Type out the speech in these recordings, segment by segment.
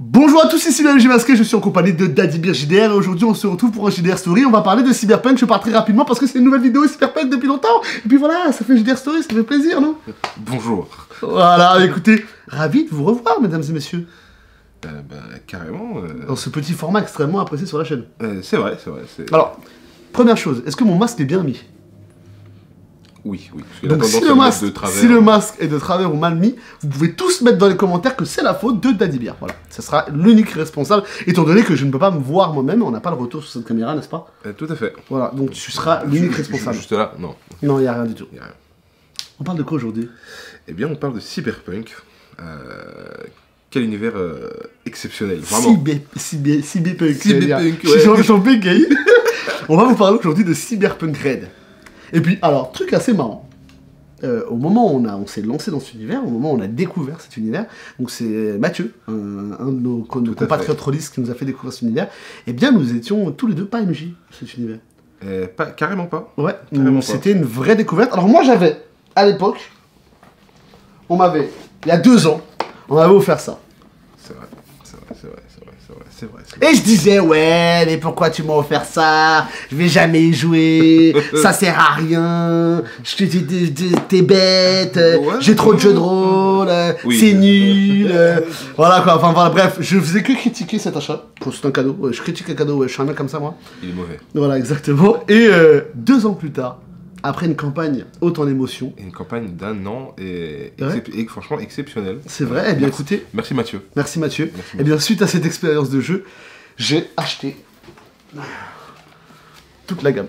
Bonjour à tous, ici le MJ Masqué, je suis en compagnie de Daddy JDR et aujourd'hui on se retrouve pour un JDR Story. On va parler de Cyberpunk, je pars très rapidement parce que c'est une nouvelle vidéo Cyberpunk depuis longtemps. Et puis voilà, ça fait JDR Story, ça fait plaisir, non? Bonjour. Voilà, écoutez, ravi de vous revoir mesdames et messieurs. Carrément. Dans ce petit format extrêmement apprécié sur la chaîne. C'est vrai. Alors, première chose, est-ce que mon masque est bien mis? Oui. Parce que Donc si le masque est de travers ou mal mis, vous pouvez tous mettre dans les commentaires que c'est la faute de Daddy Beer. Voilà, ce sera l'unique responsable, étant donné que je ne peux pas me voir moi-même, on n'a pas le retour sur cette caméra, n'est-ce pas? Tout à fait. Voilà, donc tu seras l'unique responsable. Juste là, non. Non, il n'y a rien du tout. Y a rien. On parle de quoi aujourd'hui? Eh bien, on parle de Cyberpunk. Quel univers exceptionnel, vraiment. Cyberpunk, ouais. j'en bégaye. On va vous parler aujourd'hui de Cyberpunk Red. Et puis, alors, truc assez marrant. Au moment où on s'est lancé dans cet univers, au moment où on a découvert cet univers, donc c'est Mathieu, un de nos compatriotes rôlistes qui nous a fait découvrir cet univers, eh bien nous étions tous les deux pas MJ cet univers. Carrément pas. Ouais, c'était une vraie découverte. Alors moi j'avais, à l'époque, il y a 2 ans, on m'avait offert ça. C'est vrai. Et je disais, ouais, mais pourquoi tu m'as offert ça? Je vais jamais y jouer, ça sert à rien, t'es bête, j'ai trop de jeux de rôle, c'est nul, voilà quoi, enfin voilà, bref, je faisais que critiquer cet achat, c'est un cadeau, je critique un cadeau, je suis un mec comme ça moi. Il est mauvais. Voilà, exactement, et 2 ans plus tard, après une campagne haute en émotion. Une campagne d'1 an et franchement exceptionnelle. C'est vrai, eh bien écoutez. Merci Mathieu. Merci Mathieu. Eh bien suite à cette expérience de jeu, j'ai acheté toute la gamme.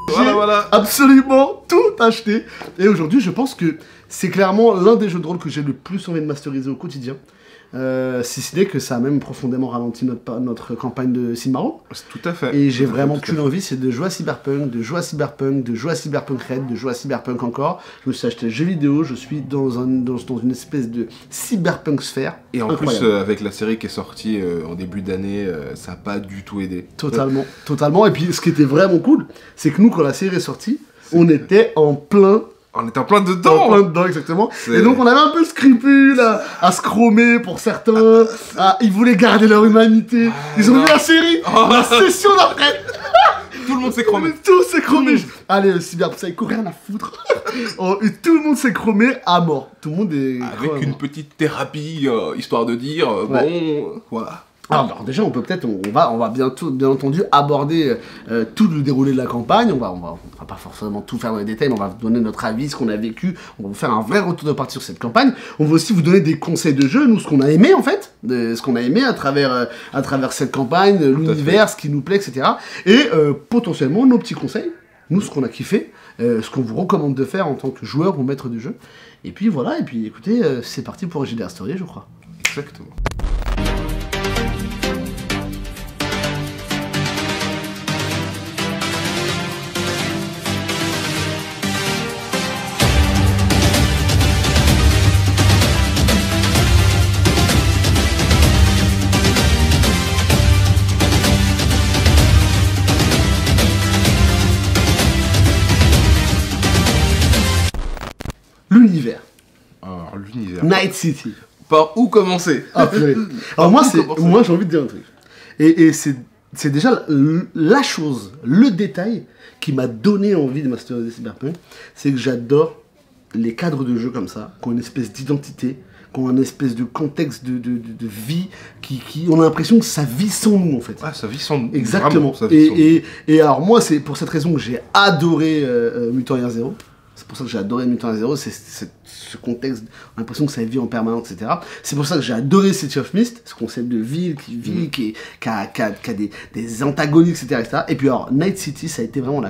Voilà. Absolument tout acheté. Et aujourd'hui, je pense que c'est clairement l'un des jeux de rôle que j'ai le plus envie de masteriser au quotidien. Si ce n'est que ça a même profondément ralenti notre campagne de Cimarron. Tout à fait. Et j'ai vraiment qu'une envie, c'est de jouer à Cyberpunk, de jouer à Cyberpunk Red, de jouer à Cyberpunk encore. Je me suis acheté le jeu vidéo, je suis dans une espèce de Cyberpunk sphère. Et en incroyable. plus, avec la série qui est sortie en début d'année, ça n'a pas du tout aidé. Totalement. Et puis ce qui était vraiment cool, c'est que nous, quand la série est sortie, on était en plein... On était en plein dedans. En plein dedans, exactement. Et donc on avait un peu le scrupule à se chromer pour certains. Ils voulaient garder leur humanité. Ils ont vu la série, la session d'après. Tout le monde s'est chromé. Tout s'est chromé. Allez, Cyberpunk, rien à foutre. Et tout le monde s'est chromé à mort. Tout le monde est... Avec une petite thérapie, histoire de dire, bon, voilà. Alors déjà, on va bientôt, bien entendu, aborder tout le déroulé de la campagne. On va pas forcément tout faire dans les détails, mais on va vous donner notre avis, ce qu'on a vécu. On va vous faire un vrai retour de partie sur cette campagne. On va aussi vous donner des conseils de jeu, nous, ce qu'on a aimé en fait, ce qu'on a aimé à travers cette campagne, l'univers, ce qui nous plaît, etc. Et potentiellement nos petits conseils, nous, ce qu'on a kiffé, ce qu'on vous recommande de faire en tant que joueur ou maître du jeu. Et puis voilà, et puis écoutez, c'est parti pour JDR Story, je crois. Exactement. L'univers. Alors, l'univers. Night City. Par où commencer? Alors moi, j'ai envie de dire un truc. Et c'est déjà la chose, le détail qui m'a donné envie de masteriser Cyberpunk, c'est que j'adore les cadres de jeu comme ça, qui ont une espèce d'identité, qui ont une espèce de contexte de vie, qui on a l'impression que ça vit sans nous en fait. Ah, ça vit sans nous. Exactement. Vraiment, et alors moi, c'est pour cette raison que j'ai adoré Mutant Year Zero. C'est pour ça que j'ai adoré Mutant Year Zero, c'est ce contexte, on a l'impression que ça vit en permanence, etc. C'est pour ça que j'ai adoré City of Mist, ce concept de ville qui vit, qui a des antagonistes, etc. Et puis alors, Night City, ça a été vraiment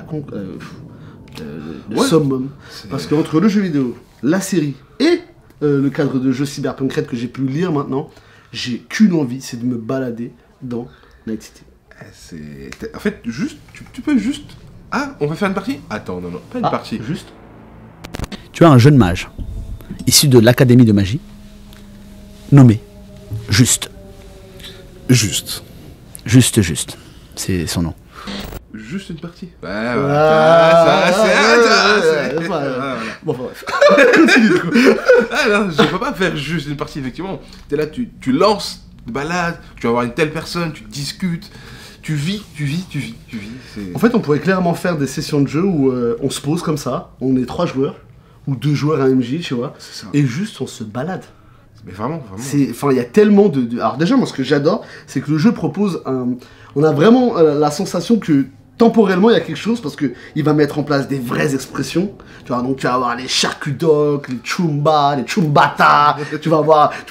le summum. Parce qu'entre le jeu vidéo, la série et le cadre de jeu Cyberpunk Red que j'ai pu lire maintenant, j'ai qu'une envie, c'est de me balader dans Night City. En fait, juste, tu peux juste... Ah, on va faire une partie? Attends, non, pas une partie. Juste. Tu as un jeune mage, issu de l'Académie de magie, nommé Juste. Juste, c'est son nom. juste une partie. Ouais, Bon, bref. Continue, du coup. Ah non, je peux pas faire juste une partie, effectivement. T'es là, tu lances, tu te balades, tu vas voir une telle personne, tu discutes, tu vis. En fait, on pourrait clairement faire des sessions de jeu où on se pose comme ça, on est 3 joueurs, ou 2 joueurs à MJ, tu vois, et juste on se balade. Mais vraiment. Enfin, il y a tellement de... Alors déjà, moi, ce que j'adore, c'est que le jeu propose un... On a vraiment la sensation que temporellement, il y a quelque chose, parce que il va mettre en place des vraies expressions. Tu vois, donc tu vas avoir les charcudocs, les chumba, les chumbata, tu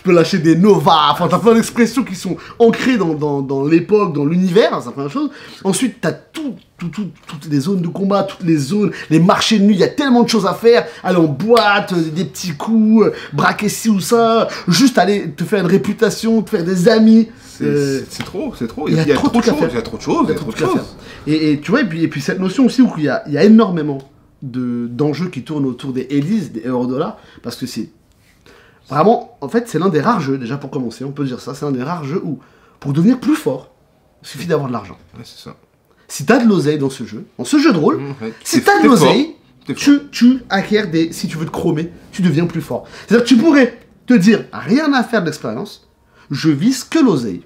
peux lâcher des nova, enfin, t'as plein d'expressions qui sont ancrées dans l'époque, dans l'univers, c'est la première chose. Ensuite, t'as toutes les zones de combat, toutes les zones, les marchés de nuit, il y a tellement de choses à faire, aller en boîte, des petits coups, braquer ci ou ça, juste aller te faire une réputation, te faire des amis. C'est trop, il y a trop de choses. Et tu vois, et puis cette notion aussi où il y a énormément d'enjeux qui tournent autour des Elise, des Eurodollars, parce que c'est vraiment, en fait, c'est l'un des rares jeux, déjà pour commencer, on peut dire ça, c'est l'un des rares jeux où, pour devenir plus fort, il suffit d'avoir de l'argent. Ouais, c'est ça. Si t'as de l'oseille dans ce jeu de rôle, si t'as de l'oseille, tu acquiers si tu veux te chromer, tu deviens plus fort. C'est-à-dire que tu pourrais te dire, rien à faire de l'expérience, je vise que l'oseille.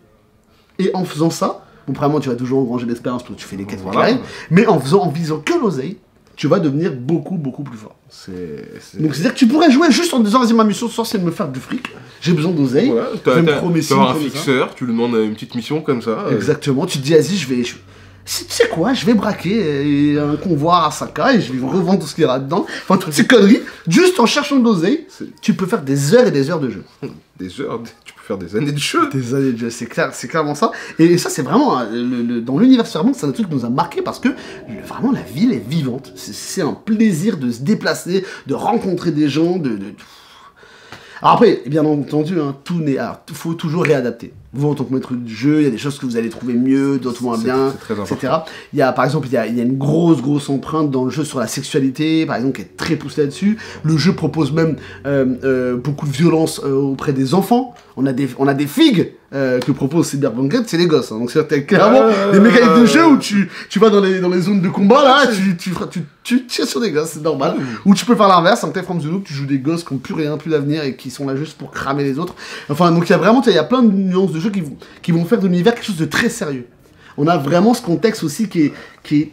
Et en faisant ça, bon, probablement tu vas toujours engranger l'expérience parce que tu fais les quêtes qui arrivent, mais en visant que l'oseille, tu vas devenir beaucoup plus fort. Donc c'est-à-dire que tu pourrais jouer juste en disant, vas-y, ma mission ce soir c'est de me faire du fric, j'ai besoin d'oseille, je vais me promettre tu vas avoir un fixeur, tu lui demandes une petite mission comme ça. Exactement, tu te dis, vas-y, tu sais quoi, je vais braquer un convoi à Saka et je vais revendre tout ce qu'il y a là-dedans. Enfin, toutes ces conneries, juste en cherchant de l'oseille, tu peux faire des heures et des heures de jeu. Des heures, tu peux faire des années de jeu. Des années de jeu, c'est clairement ça. Et ça, c'est vraiment, dans l'univers Cyberpunk, c'est un truc qui nous a marqué parce que vraiment la ville est vivante. C'est un plaisir de se déplacer, de rencontrer des gens, Alors après, bien entendu, hein, faut toujours réadapter. Vous, en tant que maître du jeu, il y a des choses que vous allez trouver mieux, d'autres moins bien, etc. Il y a, par exemple, il y a une grosse empreinte dans le jeu sur la sexualité, par exemple, qui est très poussée là-dessus. Le jeu propose même beaucoup de violence auprès des enfants. On a des figues que propose Cyberpunk 4, c'est les gosses. Hein. Donc c'est clairement des mécaniques de jeu où tu vas dans les zones de combat, là, tu tires sur des gosses, c'est normal. Ou tu peux faire l'inverse, en Tale from the Loop, tu joues des gosses qui n'ont plus rien, plus d'avenir et qui sont là juste pour cramer les autres. Enfin, donc il y a plein de nuances de jeu qui vont faire de l'univers quelque chose de très sérieux. On a vraiment ce contexte aussi qui est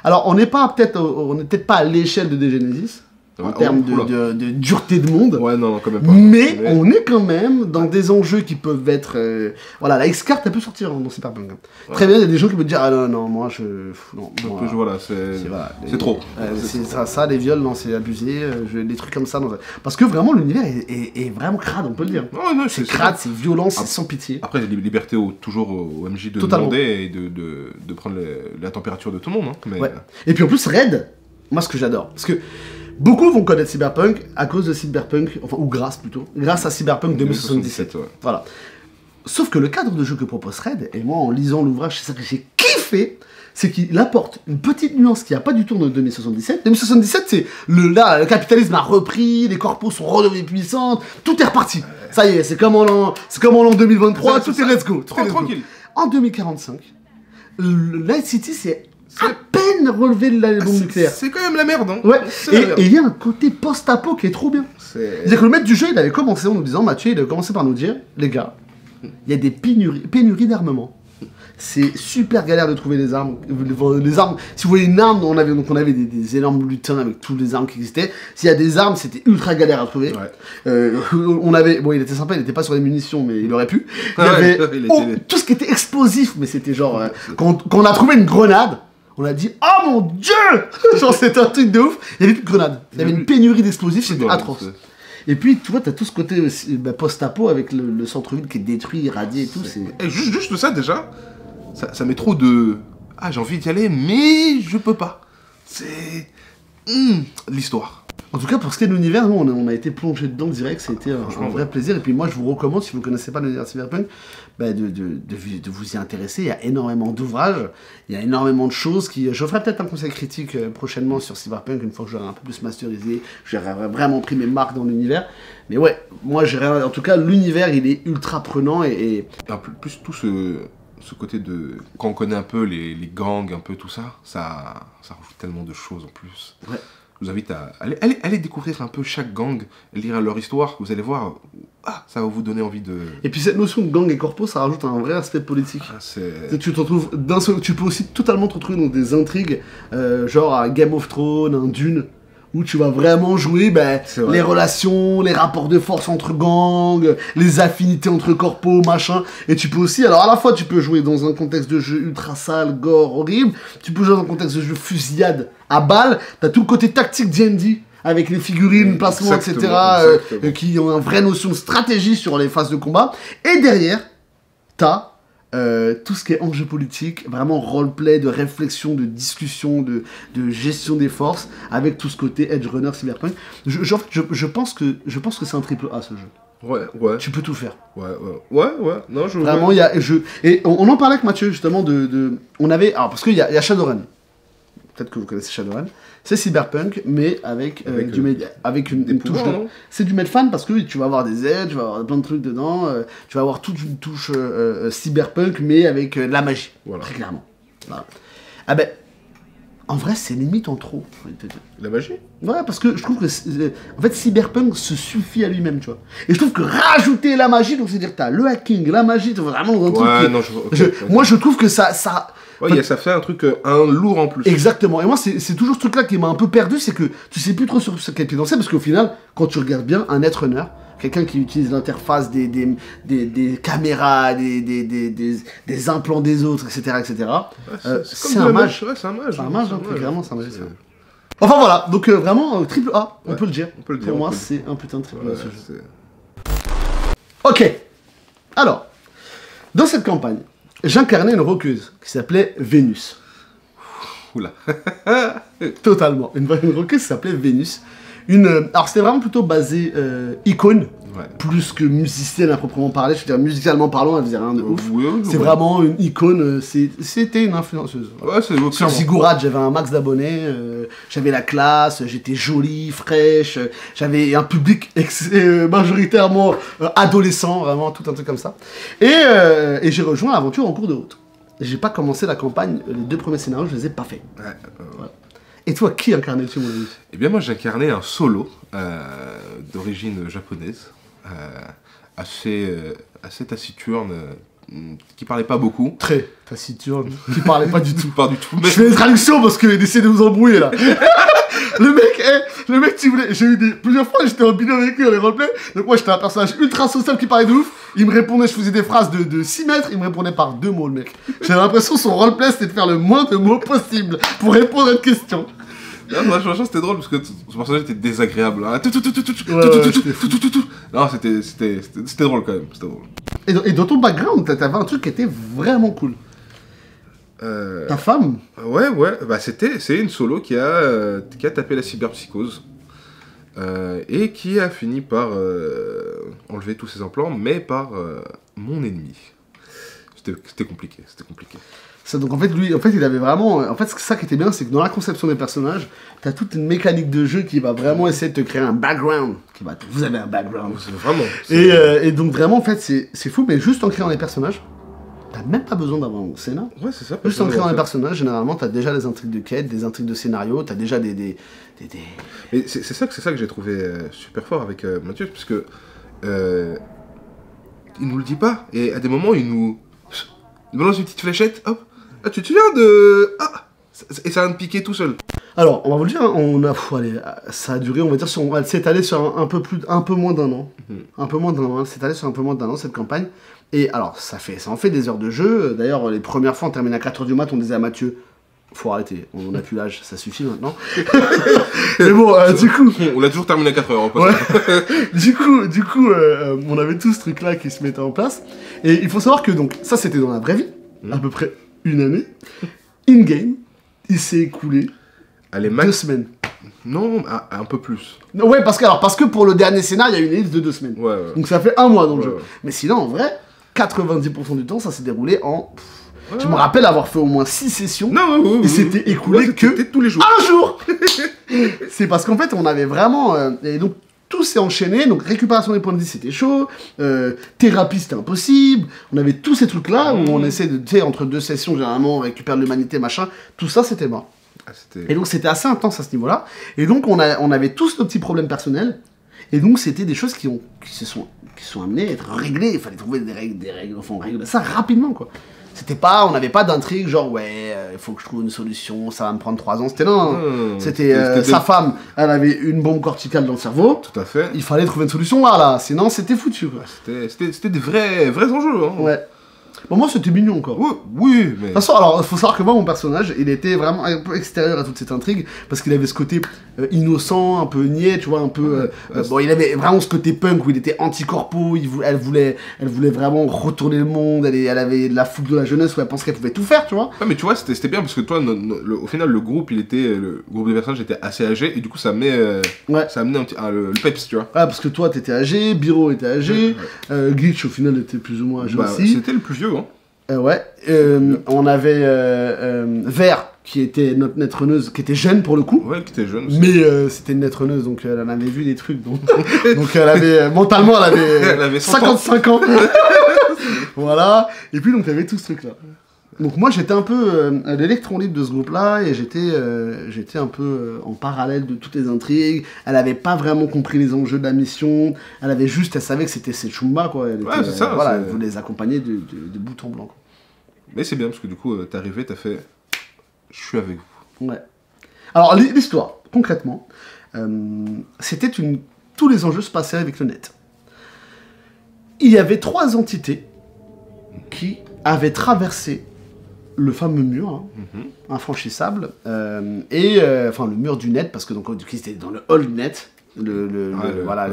alors on n'est peut-être pas à l'échelle de Genesis en termes de dureté de monde, ouais, non, quand même pas. Mais on est quand même dans des enjeux qui peuvent être voilà, la X-Carte elle peut sortir dans Cyberpunk. Ouais. Très bien, il y a des gens qui peuvent dire ah non moi voilà, c'est trop. C'est ça les viols, non, c'est abusé, des trucs comme ça parce que vraiment l'univers est vraiment crade, on peut le dire. Ouais, non, c'est crade, c'est violent, c'est sans pitié. Après il y a des libertés toujours au MJ de demander et de prendre la température de tout le monde, hein, mais... Ouais. Et puis en plus Red, moi ce que j'adore, parce que beaucoup vont connaître Cyberpunk à cause de Cyberpunk, enfin, ou grâce à Cyberpunk 2077. Ouais. Voilà. Sauf que le cadre de jeu que propose Red, et moi en lisant l'ouvrage, c'est ça que j'ai kiffé, c'est qu'il apporte une petite nuance qu'il n'y a pas du tout dans 2077. 2077, c'est le capitalisme a repris, les corpos sont redevenus puissantes, tout est reparti. Ça y est, c'est comme en l'an 2023, tout est let's go. Tranquille. En 2045, Night City, c'est à peine relevé de la bombe nucléaire. C'est quand même la merde, hein. Ouais, et il y a un côté post-apo qui est trop bien. C'est-à-dire que le maître du jeu, il avait commencé en nous disant, Mathieu, il a commencé par nous dire, les gars, il y a des pénuries d'armement. C'est super galère de trouver les armes. Si vous voyez une arme, on avait des énormes lutins avec toutes les armes qui existaient. S'il y a des armes, c'était ultra galère à trouver. Ouais. Il était sympa, il n'était pas sur les munitions, mais il aurait pu. Il y avait tout ce qui était explosif, mais c'était genre... quand on a trouvé une grenade, on a dit « Oh mon Dieu !» Genre c'était un truc de ouf. Il n'y avait plus de grenades. Il y avait une pénurie d'explosifs, c'était atroce. Et puis, tu vois, t'as tout ce côté post-apo avec le centre-ville qui est détruit, irradié et tout. Et juste ça, déjà, ça met trop de... Ah, j'ai envie d'y aller, mais je peux pas. C'est... l'histoire. En tout cas, pour ce qui est de l'univers, nous, on a été plongé dedans direct, c'était un vrai plaisir. Et puis moi, je vous recommande, si vous ne connaissez pas l'univers Cyberpunk, de vous y intéresser. Il y a énormément d'ouvrages, il y a énormément de choses je ferai peut-être un conseil critique prochainement sur Cyberpunk, une fois que j'aurai un peu plus masterisé, j'aurai vraiment pris mes marques dans l'univers. Mais ouais, moi, en tout cas, l'univers, il est ultra prenant et... En plus, tout ce côté de... Quand on connaît un peu les gangs, un peu tout ça, ça rajoute tellement de choses en plus. Ouais. Je vous invite à aller découvrir un peu chaque gang, lire leur histoire, vous allez voir, ça va vous donner envie de... Et puis cette notion de gang et corpo, ça rajoute un vrai aspect politique. Tu te retrouves tu peux aussi totalement te retrouver dans des intrigues, genre un Game of Thrones, un Dune, où tu vas vraiment jouer les relations, les rapports de force entre gangs, les affinités entre corpos, machin. Et tu peux aussi, alors à la fois tu peux jouer dans un contexte de jeu ultra sale, gore, horrible, tu peux jouer dans un contexte de jeu fusillade à balles, t'as tout le côté tactique D&D, avec les figurines, placements, etc., qui ont une vraie notion de stratégie sur les phases de combat. Et derrière, t'as tout ce qui est enjeu politique, vraiment roleplay, de réflexion, de discussion, de gestion des forces, avec tout ce côté edge runner, cyberpunk. Je pense que c'est un triple A, ce jeu. Ouais. Tu peux tout faire. Ouais. Non, vraiment, il y a... Et on en parlait avec Mathieu, justement, on avait... Alors, parce qu'il y a Shadowrun. Peut-être que vous connaissez Shadowrun. C'est cyberpunk, mais avec une touche de... C'est du Medfan parce que tu vas avoir des aides, tu vas avoir plein de trucs dedans, tu vas avoir toute une touche cyberpunk, mais avec de la magie, très clairement. Voilà. Ah ben, en vrai, c'est limite en trop. La magie? Ouais, parce que je trouve que, en fait, cyberpunk se suffit à lui-même, tu vois. Et je trouve que rajouter la magie, donc c'est-à-dire que t'as le hacking, la magie, t'es vraiment dans un truc moi, je trouve que ça... Ouais, ça fait un truc, un lourd en plus. Exactement. Et moi, c'est toujours ce truc-là qui m'a un peu perdu, c'est que tu sais plus trop sur quel pied danser, parce qu'au final, quand tu regardes bien, un netrunner, quelqu'un qui utilise l'interface des caméras, des implants des autres, etc., c'est un mage. Ouais, c'est un mage. C'est un mage, très clairement, c'est un mage. Enfin voilà, donc vraiment, triple A, on peut le dire. Pour moi, c'est un putain de triple A, ce jeu. Ok. Alors, dans cette campagne, j'incarnais une rockeuse qui s'appelait Vénus. Oula. Totalement. Une rockeuse qui s'appelait Vénus. Alors c'était vraiment plutôt basé icône, plus que musicienne à proprement parler. Je veux dire, musicalement parlant, elle faisait rien de ouf. C'est vraiment une icône, c'était une influenceuse. Ouais, c'est sur Ziggurat, j'avais un max d'abonnés, j'avais la classe, j'étais jolie, fraîche, j'avais un public majoritairement adolescent, vraiment tout un truc comme ça. Et j'ai rejoint l'aventure en cours de route. J'ai pas commencé la campagne, les 2 premiers scénarios, je les ai pas faits. Voilà. Et toi, qui incarnais-tu, mon ami? Eh bien, moi, j'incarnais un solo d'origine japonaise, assez taciturne, qui parlait pas beaucoup. Très taciturne, qui parlait pas du tout. Pas du tout. Mais... Je fais des traductions parce qu'il essaie de vous embrouiller, là. le mec, tu voulais... Plusieurs fois, j'étais en binôme avec lui dans les roleplays. Donc moi, j'étais un personnage ultra social qui parlait de ouf. Il me répondait, je faisais des phrases de 6 mètres, il me répondait par 2 mots, le mec. J'avais l'impression que son roleplay, c'était de faire le moins de mots possible pour répondre à une question. Non, franchement, c'était drôle parce que ce personnage était désagréable. Hein. Non, c'était drôle quand même. C'était drôle. Et dans ton background, t'avais un truc qui était vraiment cool. Ta femme? Ouais, bah c'est une solo qui a tapé la cyberpsychose et qui a fini par enlever tous ses implants, mais par mon ennemi. C'était compliqué. Ça, donc en fait, il avait vraiment... En fait, ça qui était bien, c'est que dans la conception des personnages, t'as toute une mécanique de jeu qui va vraiment essayer de te créer un background. Vous avez un background. Vraiment. Et donc vraiment, en fait, c'est fou, mais juste en créant les personnages, t'as même pas besoin d'avoir un scénar. Ouais, c'est ça. Juste en créant les personnages, généralement, t'as déjà des intrigues de quête, des intrigues de scénario, t'as déjà des... Et c'est ça que j'ai trouvé super fort avec Mathieu, parce que il nous le dit pas, et à des moments, il balance une petite fléchette, hop. Ah, tu te souviens de... Ah, et ça vient de piquer tout seul. Alors, on va vous le dire, ça a duré, on va dire, elle s'est allée sur un peu moins d'un an. Un peu moins d'un an, elle s'est allée sur un peu moins d'un an, cette campagne. Et alors, ça en fait des heures de jeu. D'ailleurs, les premières fois, on terminait à 4h du mat, on disait à Mathieu, faut arrêter, on n'a plus l'âge, ça suffit maintenant. Mais bon, du coup... On a toujours terminé à 4h. Ouais. Du coup, on avait tout ce truc-là qui se mettait en place. Et il faut savoir que, donc, ça, c'était dans la vraie vie, à peu près une année. In-game, il s'est écoulé 2 semaines. Non, un peu plus. Ouais, parce que pour le dernier scénario, il y a une ellipse de 2 semaines. Ouais. Donc ça fait 1 mois dans le jeu. Mais sinon, en vrai, 90% du temps, ça s'est déroulé en... Je me rappelle avoir fait au moins 6 sessions. Non, et c'était écoulé que tous les jours. Un jour. C'est parce qu'en fait, on avait vraiment... et donc, tout tout s'est enchaîné, donc récupération des points de vie c'était chaud, thérapie c'était impossible, on avait tous ces trucs-là où on essaie de, tu sais, entre 2 sessions, généralement on récupère de l'humanité, machin, tout ça c'était mort. Ah, c'était... Et donc c'était assez intense à ce niveau-là, et donc on avait tous nos petits problèmes personnels, et donc c'était des choses qui se sont amenées à être réglées, il fallait trouver des règles, enfin on règle ça rapidement quoi. C'était pas, on n'avait pas d'intrigue genre ouais, il faut que je trouve une solution, ça va me prendre 3 ans, c'était non, c'était sa femme, elle avait une bombe corticale dans le cerveau, Tout à fait. il fallait trouver une solution là, sinon c'était foutu quoi. C'était des vrais enjeux. Hein. Ouais. Bon, moi c'était mignon encore. Oui, mais... De toute façon, alors, il faut savoir que moi, mon personnage, il était vraiment un peu extérieur à toute cette intrigue, parce qu'il avait ce côté innocent, un peu niais, tu vois, un peu... bon, il avait vraiment ce côté punk, où il était anti-corpo, elle voulait vraiment retourner le monde, elle avait de la fougue de la jeunesse, où elle pensait qu'elle pouvait tout faire, tu vois. Ouais, mais tu vois, c'était bien, parce que toi, au final, le groupe de personnages était assez âgé, et du coup, ça amenait un petit... le peps, tu vois. Ouais, parce que toi, t'étais âgé, Biro était âgé, Glitch, au final, était plus ou moins âgé aussi. C'était le plus vieux, hein. On avait Vert, qui était notre nettreneuse, qui était jeune pour le coup. Ouais, qui était jeune aussi. Mais c'était une nettreneuse, donc elle en avait vu des trucs. Donc elle avait, mentalement, elle avait 55 ans. Voilà. Et puis donc, il y avait tout ce truc-là. Donc moi, j'étais un peu l'électron libre de ce groupe-là, et j'étais un peu en parallèle de toutes les intrigues. Elle avait pas vraiment compris les enjeux de la mission. Elle savait que c'était ses Chumba, quoi. C'est ça. Voilà, elle voulait les accompagner de bout en blanc, quoi. Mais c'est bien, parce que du coup, t'es arrivé, t'as fait... Je suis avec vous. Ouais. Alors, l'histoire, concrètement, c'était tous les enjeux se passaient avec le net. Il y avait 3 entités qui avaient traversé le fameux mur, infranchissable, enfin le mur du net, parce que donc c'était dans le hall net. Voilà,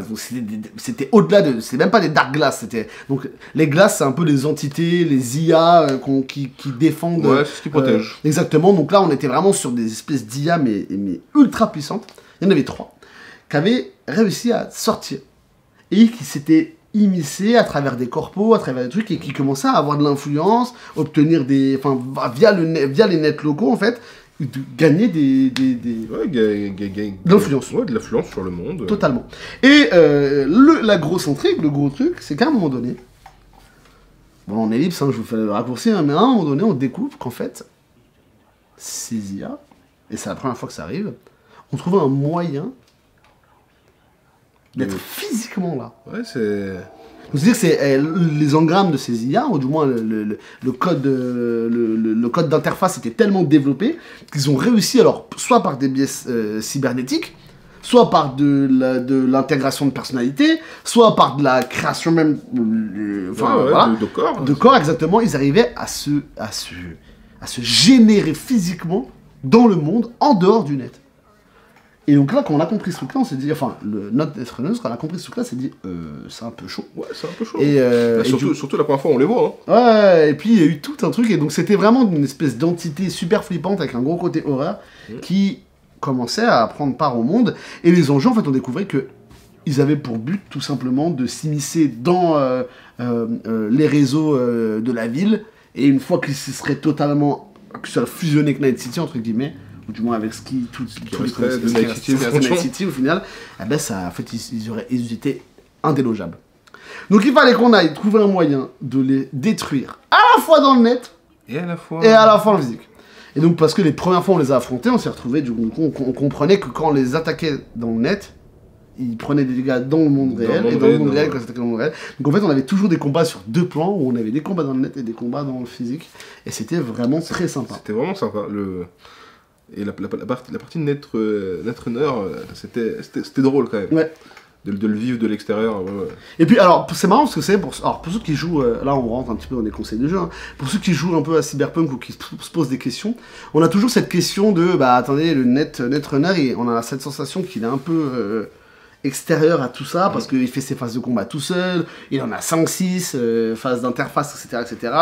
c'était au-delà de, c'est même pas des dark glass, c'était donc les glaces, c'est un peu les entités, les IA qui défendent, ouais, c'est ce qui protège. Exactement. Donc là on était vraiment sur des espèces d'IA mais ultra puissantes. Il y en avait 3 qui avaient réussi à sortir et qui s'étaient immiscés à travers des corpos, à travers des trucs, et qui commençaient à avoir de l'influence, obtenir via les nets locaux en fait, de gagner de l'influence. Ouais, de l'influence sur le monde. Totalement. Et la grosse intrigue, le gros truc, c'est qu'à un moment donné, bon, on est libre, je vous fais le raccourci, mais à un moment donné, on découvre qu'en fait, ces IA, et c'est la première fois que ça arrive, on trouve un moyen d'être physiquement là. Ouais, c'est... C'est-à-dire que c'est les engrammes de ces IA, ou du moins le code d'interface était tellement développé qu'ils ont réussi, alors soit par des biais cybernétiques, soit par de l'intégration de personnalité, soit par de la création même de corps, exactement. Ils arrivaient à se générer physiquement dans le monde, en dehors du net. Et donc là, quand on a compris ce truc-là, on s'est dit, enfin, notre nettreneuse, quand on a compris ce truc-là, s'est dit, c'est un peu chaud. Ouais, c'est un peu chaud. Et, surtout la première fois, on les voit. Hein. Ouais, et puis il y a eu tout un truc, et donc c'était vraiment une espèce d'entité super flippante avec un gros côté horreur qui commençait à prendre part au monde. Et les enjeux, en fait, on découvrait que ils avaient pour but, tout simplement, de s'immiscer dans les réseaux de la ville. Et une fois qu'ils se seraient totalement fusionnés avec Night City, entre guillemets, ou du moins avec tous les Night City au final, eh ben ça, en fait, ils étaient indélogeables. Donc il fallait qu'on aille trouver un moyen de les détruire à la fois dans le net et à la fois en physique. Et donc parce que les premières fois on les a affrontés, on s'est retrouvés, du coup on comprenait que quand on les attaquait dans le net, ils prenaient des dégâts dans le monde réel, et dans le monde réel quand ils attaquaient dans le monde réel. Donc en fait on avait toujours des combats sur 2 plans, où on avait des combats dans le net et des combats dans le physique, et c'était vraiment très sympa. C'était vraiment sympa. Et la partie Netrunner, c'était drôle quand même. Ouais. De le vivre de l'extérieur. Ouais. Et puis alors, c'est marrant parce que pour ceux qui jouent, là on rentre un petit peu dans des conseils de jeu, hein, pour ceux qui jouent un peu à Cyberpunk ou qui se posent des questions, on a toujours cette question de, attendez, le Netrunner, on a cette sensation qu'il est un peu extérieur à tout ça, parce qu'il fait ses phases de combat tout seul, il en a 5-6, phases d'interface, etc.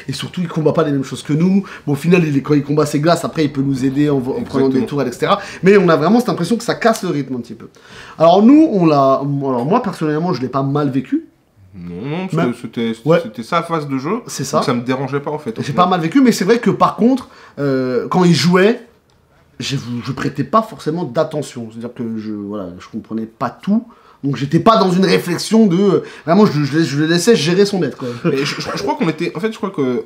Et surtout, il combat pas les mêmes choses que nous. Bon, au final, quand il combat ses glaces, après, il peut nous aider en prenant des tours, etc. Mais on a vraiment cette impression que ça casse le rythme un petit peu. Alors nous, alors moi, personnellement, je l'ai pas mal vécu. Non, parce que c'était sa phase de jeu. C'est ça. Donc ça me dérangeait pas, en fait. J'ai pas mal vécu, mais c'est vrai que par contre, quand il jouait, je prêtais pas forcément d'attention. C'est-à-dire que je comprenais pas tout. Donc j'étais pas dans une réflexion de... Vraiment, je le laissais gérer son bête, quoi. Mais je crois qu'on était... En fait, je crois que,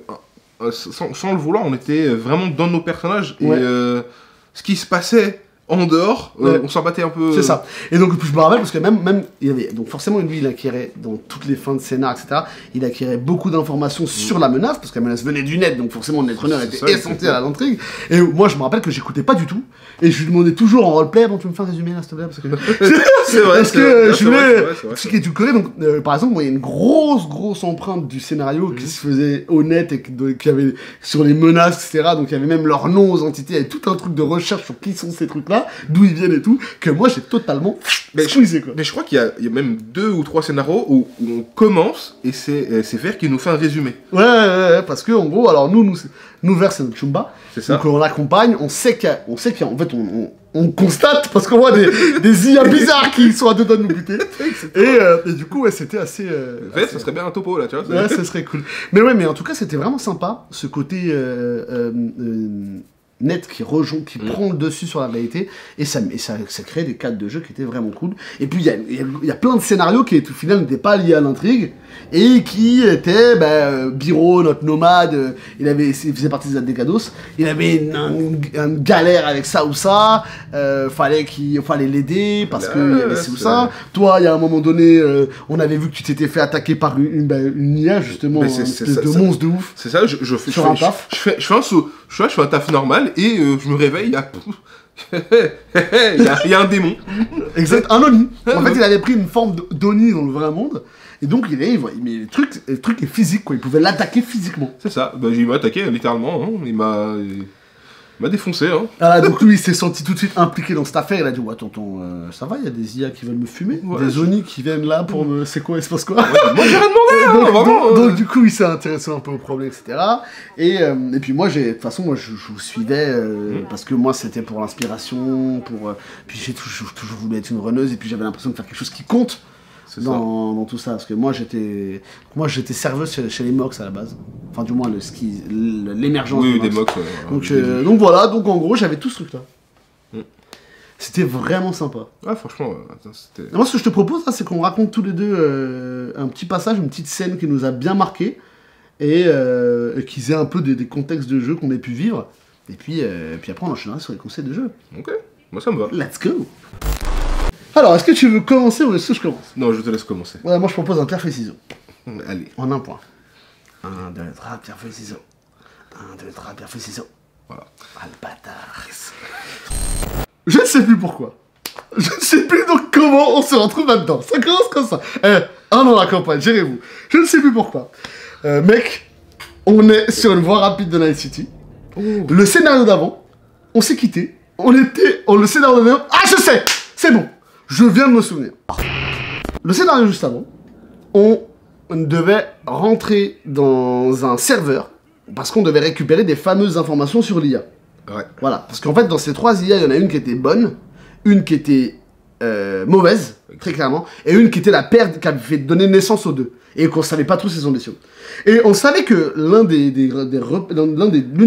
sans le vouloir, on était vraiment dans nos personnages. Et Ouais. ce qui se passait en dehors, Ouais. on s'en battait un peu... C'est ça. Et donc, je me rappelle, parce que même il y avait... Donc forcément, lui, il acquérait, dans toutes les fins de scénar, etc., il acquérait beaucoup d'informations sur la menace, parce que la menace venait du net, donc forcément, le netrunner C'est était ça, essentiel à l'intrigue. Et moi, je me rappelle que j'écoutais pas du tout, et je lui demandais toujours en roleplay, bon, tu me fais un résumé, là, s'il te plaît, parce que... C'est vrai, Parce c'est que vrai, je c'est voulais vrai, c'est vrai. expliquer tout collé. Donc, par exemple, moi, il y a une grosse empreinte du scénario qui se faisait au net et qui avait sur les menaces, etc. Donc, il y avait même leurs noms aux entités. Il y avait tout un truc de recherche sur qui sont ces trucs-là, d'où ils viennent et tout, que moi, j'ai totalement squeezé, quoi. Mais je crois qu'il y a même 2 ou 3 scénarios où on commence et c'est Vert qui nous fait un résumé. Ouais, parce que, en gros, alors nous Vert, c'est notre Chumba. C'est ça. Donc, on l'accompagne, on sait qu'il y a, en fait, on constate, parce qu'on voit des IA bizarres qui sont à deux doigts de nous buter. Et du coup, ouais, c'était assez... Vert, ça serait bien un topo, là, tu vois. Ouais, ça serait cool. Mais en tout cas, c'était vraiment sympa, ce côté net qui prend le dessus sur la réalité, et ça crée des cadres de jeu qui étaient vraiment cool. Et puis, il y a plein de scénarios qui, au final, n'étaient pas liés à l'intrigue, et qui étaient, Biro, notre nomade, il faisait partie des Addecados, il avait une galère avec ça ou ça, fallait l'aider, parce qu'il y avait ci ou ça. Toi, il y a un moment donné, on avait vu que tu t'étais fait attaquer par une IA, justement, Mais un espèce de monstre de ouf. C'est ça, je Sur un taf. fais un saut, je fais un taf normal et je me réveille, il y a... il y a un démon. Exact, un Oni. En fait, il avait pris une forme d'Oni dans le vrai monde, et donc mais le truc est physique, quoi. Il pouvait l'attaquer physiquement. C'est ça, il m'a attaqué littéralement, hein. Il m'a défoncé. Hein. Ah, donc lui, il s'est senti tout de suite impliqué dans cette affaire. Il a dit, ouais, tonton, ça va, il y a des IA qui veulent me fumer, Ouais, des Oni qui viennent là pour me... C'est quoi, il se passe quoi? Moi j'ai rien demandé, hein, donc, vraiment. donc, du coup, il s'est intéressé un peu au problème, etc. Et puis moi, de toute façon, je vous suivais parce que moi, c'était pour l'inspiration, puis j'ai toujours voulu être une runneuse, et puis j'avais l'impression de faire quelque chose qui compte dans tout ça. Parce que moi, j'étais serveuse chez les Mox à la base. Enfin, du moins, l'émergence des Mox. Donc voilà, donc en gros, j'avais tout ce truc-là. C'était vraiment sympa. Ouais, franchement, c'était... Moi, ce que je te propose, là, c'est qu'on raconte tous les deux un petit passage, une petite scène qui nous a bien marqué, et qu'ils aient un peu des contextes de jeu qu'on ait pu vivre. Et puis après, on enchaînera sur les conseils de jeu. Ok, moi ça me va. Let's go! Alors, est-ce que tu veux commencer ou est-ce que je commence? Non, je te laisse commencer. Ouais, moi, je propose un pierre, feuille, ciseaux. Allez. En un point. 1, 2, 3, pierre, feuille, ciseaux. 1, 2, 3, pierre, feuille, ciseaux. Voilà. Ah, le bâtard. Je ne sais plus pourquoi. Je ne sais plus donc comment on se retrouve là-dedans. Ça commence comme ça. Un dans la campagne, gérez-vous. Je ne sais plus pourquoi. Mec, on est sur une voie rapide de Night City. Oh. Le scénario d'avant, on s'est quitté. Le scénario d'avant... Ah, je sais! C'est bon. Je viens de me souvenir. Le scénario juste avant, on devait rentrer dans un serveur parce qu'on devait récupérer des fameuses informations sur l'IA. Ouais. Voilà, parce qu'en fait, dans ces 3 IA, il y en a une qui était bonne, une qui était mauvaise, très clairement, et une qui était la paire qui avait fait donner naissance aux deux, et qu'on savait pas trop ses ambitions. Et on savait que l'une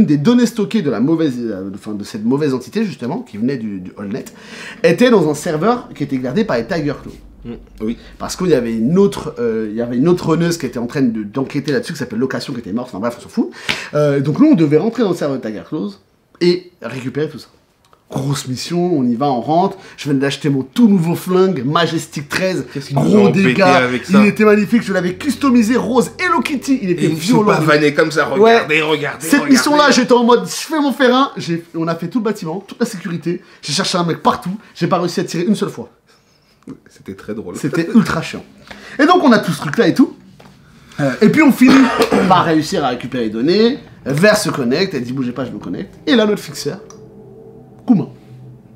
des données stockées de de cette mauvaise entité, justement, qui venait du AllNet, était dans un serveur qui était gardé par les Tiger Claw. Oui. Parce qu'il y avait une autre runneuse qui était en train d'enquêter là-dessus, qui s'appelle Location, qui était morte, enfin bref, on s'en fout. Donc nous, on devait rentrer dans le serveur de Tiger Claws et récupérer tout ça. Grosse mission, on y va, on rentre. Je viens d'acheter mon tout nouveau flingue, Majestic 13, gros dégâts. Il était magnifique, je l'avais customisé rose Hello Kitty. Il était violent. Pas vanner comme ça, regardez. Cette mission-là, j'étais en mode, je fais mon ferrin. On a fait tout le bâtiment, toute la sécurité. J'ai cherché un mec partout. J'ai pas réussi à tirer une seule fois. C'était très drôle. C'était ultra chiant. Et donc, on a tout ce truc-là et tout. Et puis, on finit par réussir à récupérer les données. Vert se connecte, elle dit, bougez pas, je me connecte. Et là, notre fixeur, Kuma,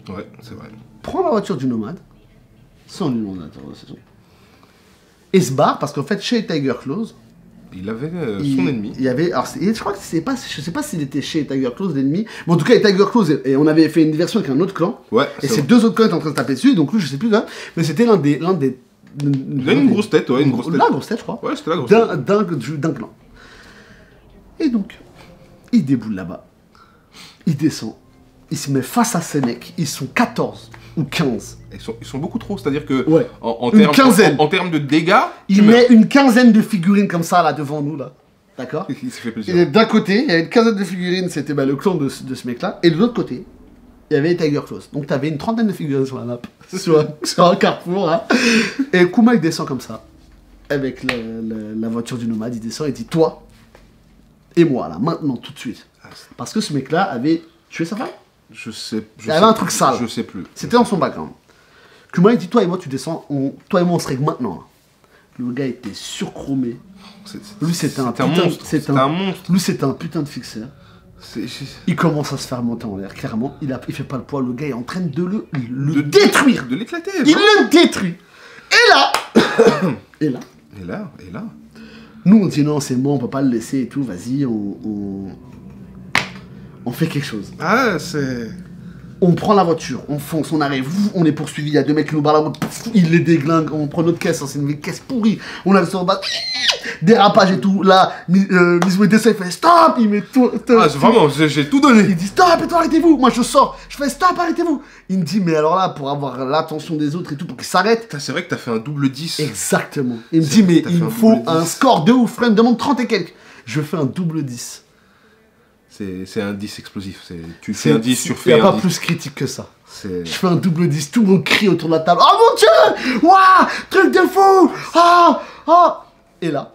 ouais, c'est vrai, prend la voiture du nomade, sans lui demander d'autorisation, et se barre parce qu'en fait, chez Tiger Claws, il avait son ennemi. Il y avait, alors, je crois que je sais pas s'il était chez Tiger Claws l'ennemi, mais en tout cas, les Tiger Claws, et on avait fait une diversion avec un autre clan, ouais, et ces deux autres clans étaient en train de taper dessus, donc lui, je sais plus là, mais c'était l'un des il a une grosse tête, ouais, une grosse tête. La grosse tête, je crois. Ouais, c'était la grosse tête. D'un clan. Et donc, il déboule là-bas. Il descend. il se met face à ces mecs, ils sont 14 ou 15. Ils sont beaucoup trop, c'est-à-dire que Ouais. en Une termes quinzaine. en termes de dégâts, Il met une quinzaine de figurines comme ça là devant nous là. D'accord. il s'est fait Et plaisir. d'un côté, il y avait une quinzaine de figurines, c'était le clan de ce mec-là. Et de l'autre côté, il y avait Tiger Claws. Donc t'avais une trentaine de figurines sur la map, sur un carrefour. Hein. Et Kuma il descend comme ça, avec la voiture du nomade, il descend et dit toi et moi là, maintenant, tout de suite. Parce que ce mec-là avait tué sa femme. Je sais. Il y avait un truc sale. Je sais plus. C'était dans son background. Kuma il dit toi et moi tu descends, toi et moi on se règle maintenant. Le gars était surchromé. Lui c'était un monstre. C'était un monstre. Lui c'était un putain de fixeur. Il commence à se faire monter en l'air, clairement. Il fait pas le poids, le gars est en train de le détruire. De l'éclater. Il le détruit. Et là, Et là. nous on dit non, c'est bon, on peut pas le laisser et tout, vas-y, on fait quelque chose. Ah, c'est... On prend la voiture, on fonce, on arrive, on est poursuivi, il y a 2 mecs qui nous barrent la route, ils les déglinguent, on prend notre caisse, c'est une caisse pourrie, on arrive sur le bas, dérapage et tout, là, Mizue descend, il fait stop, il met tout... Ah, vraiment, j'ai tout donné. Il dit stop, et toi arrêtez-vous, moi je sors, je fais stop, arrêtez-vous. Il me dit mais alors là, pour avoir l'attention des autres et tout, pour qu'ils s'arrêtent. Putain, c'est vrai que t'as fait un double 10. Exactement. Il me dit mais t'as il fait me un faut double un 10. score de ouf, frère, il me demande 30 et quelques. Je fais un double 10. C'est un 10 explosif. Tu fais un 10, tu Il n'y refais a un pas 10. plus critique que ça. C'est... Je fais un double 10, tout le monde crie autour de la table. Oh mon dieu! Waouh! Truc de fou! Ah! Ah! Et là,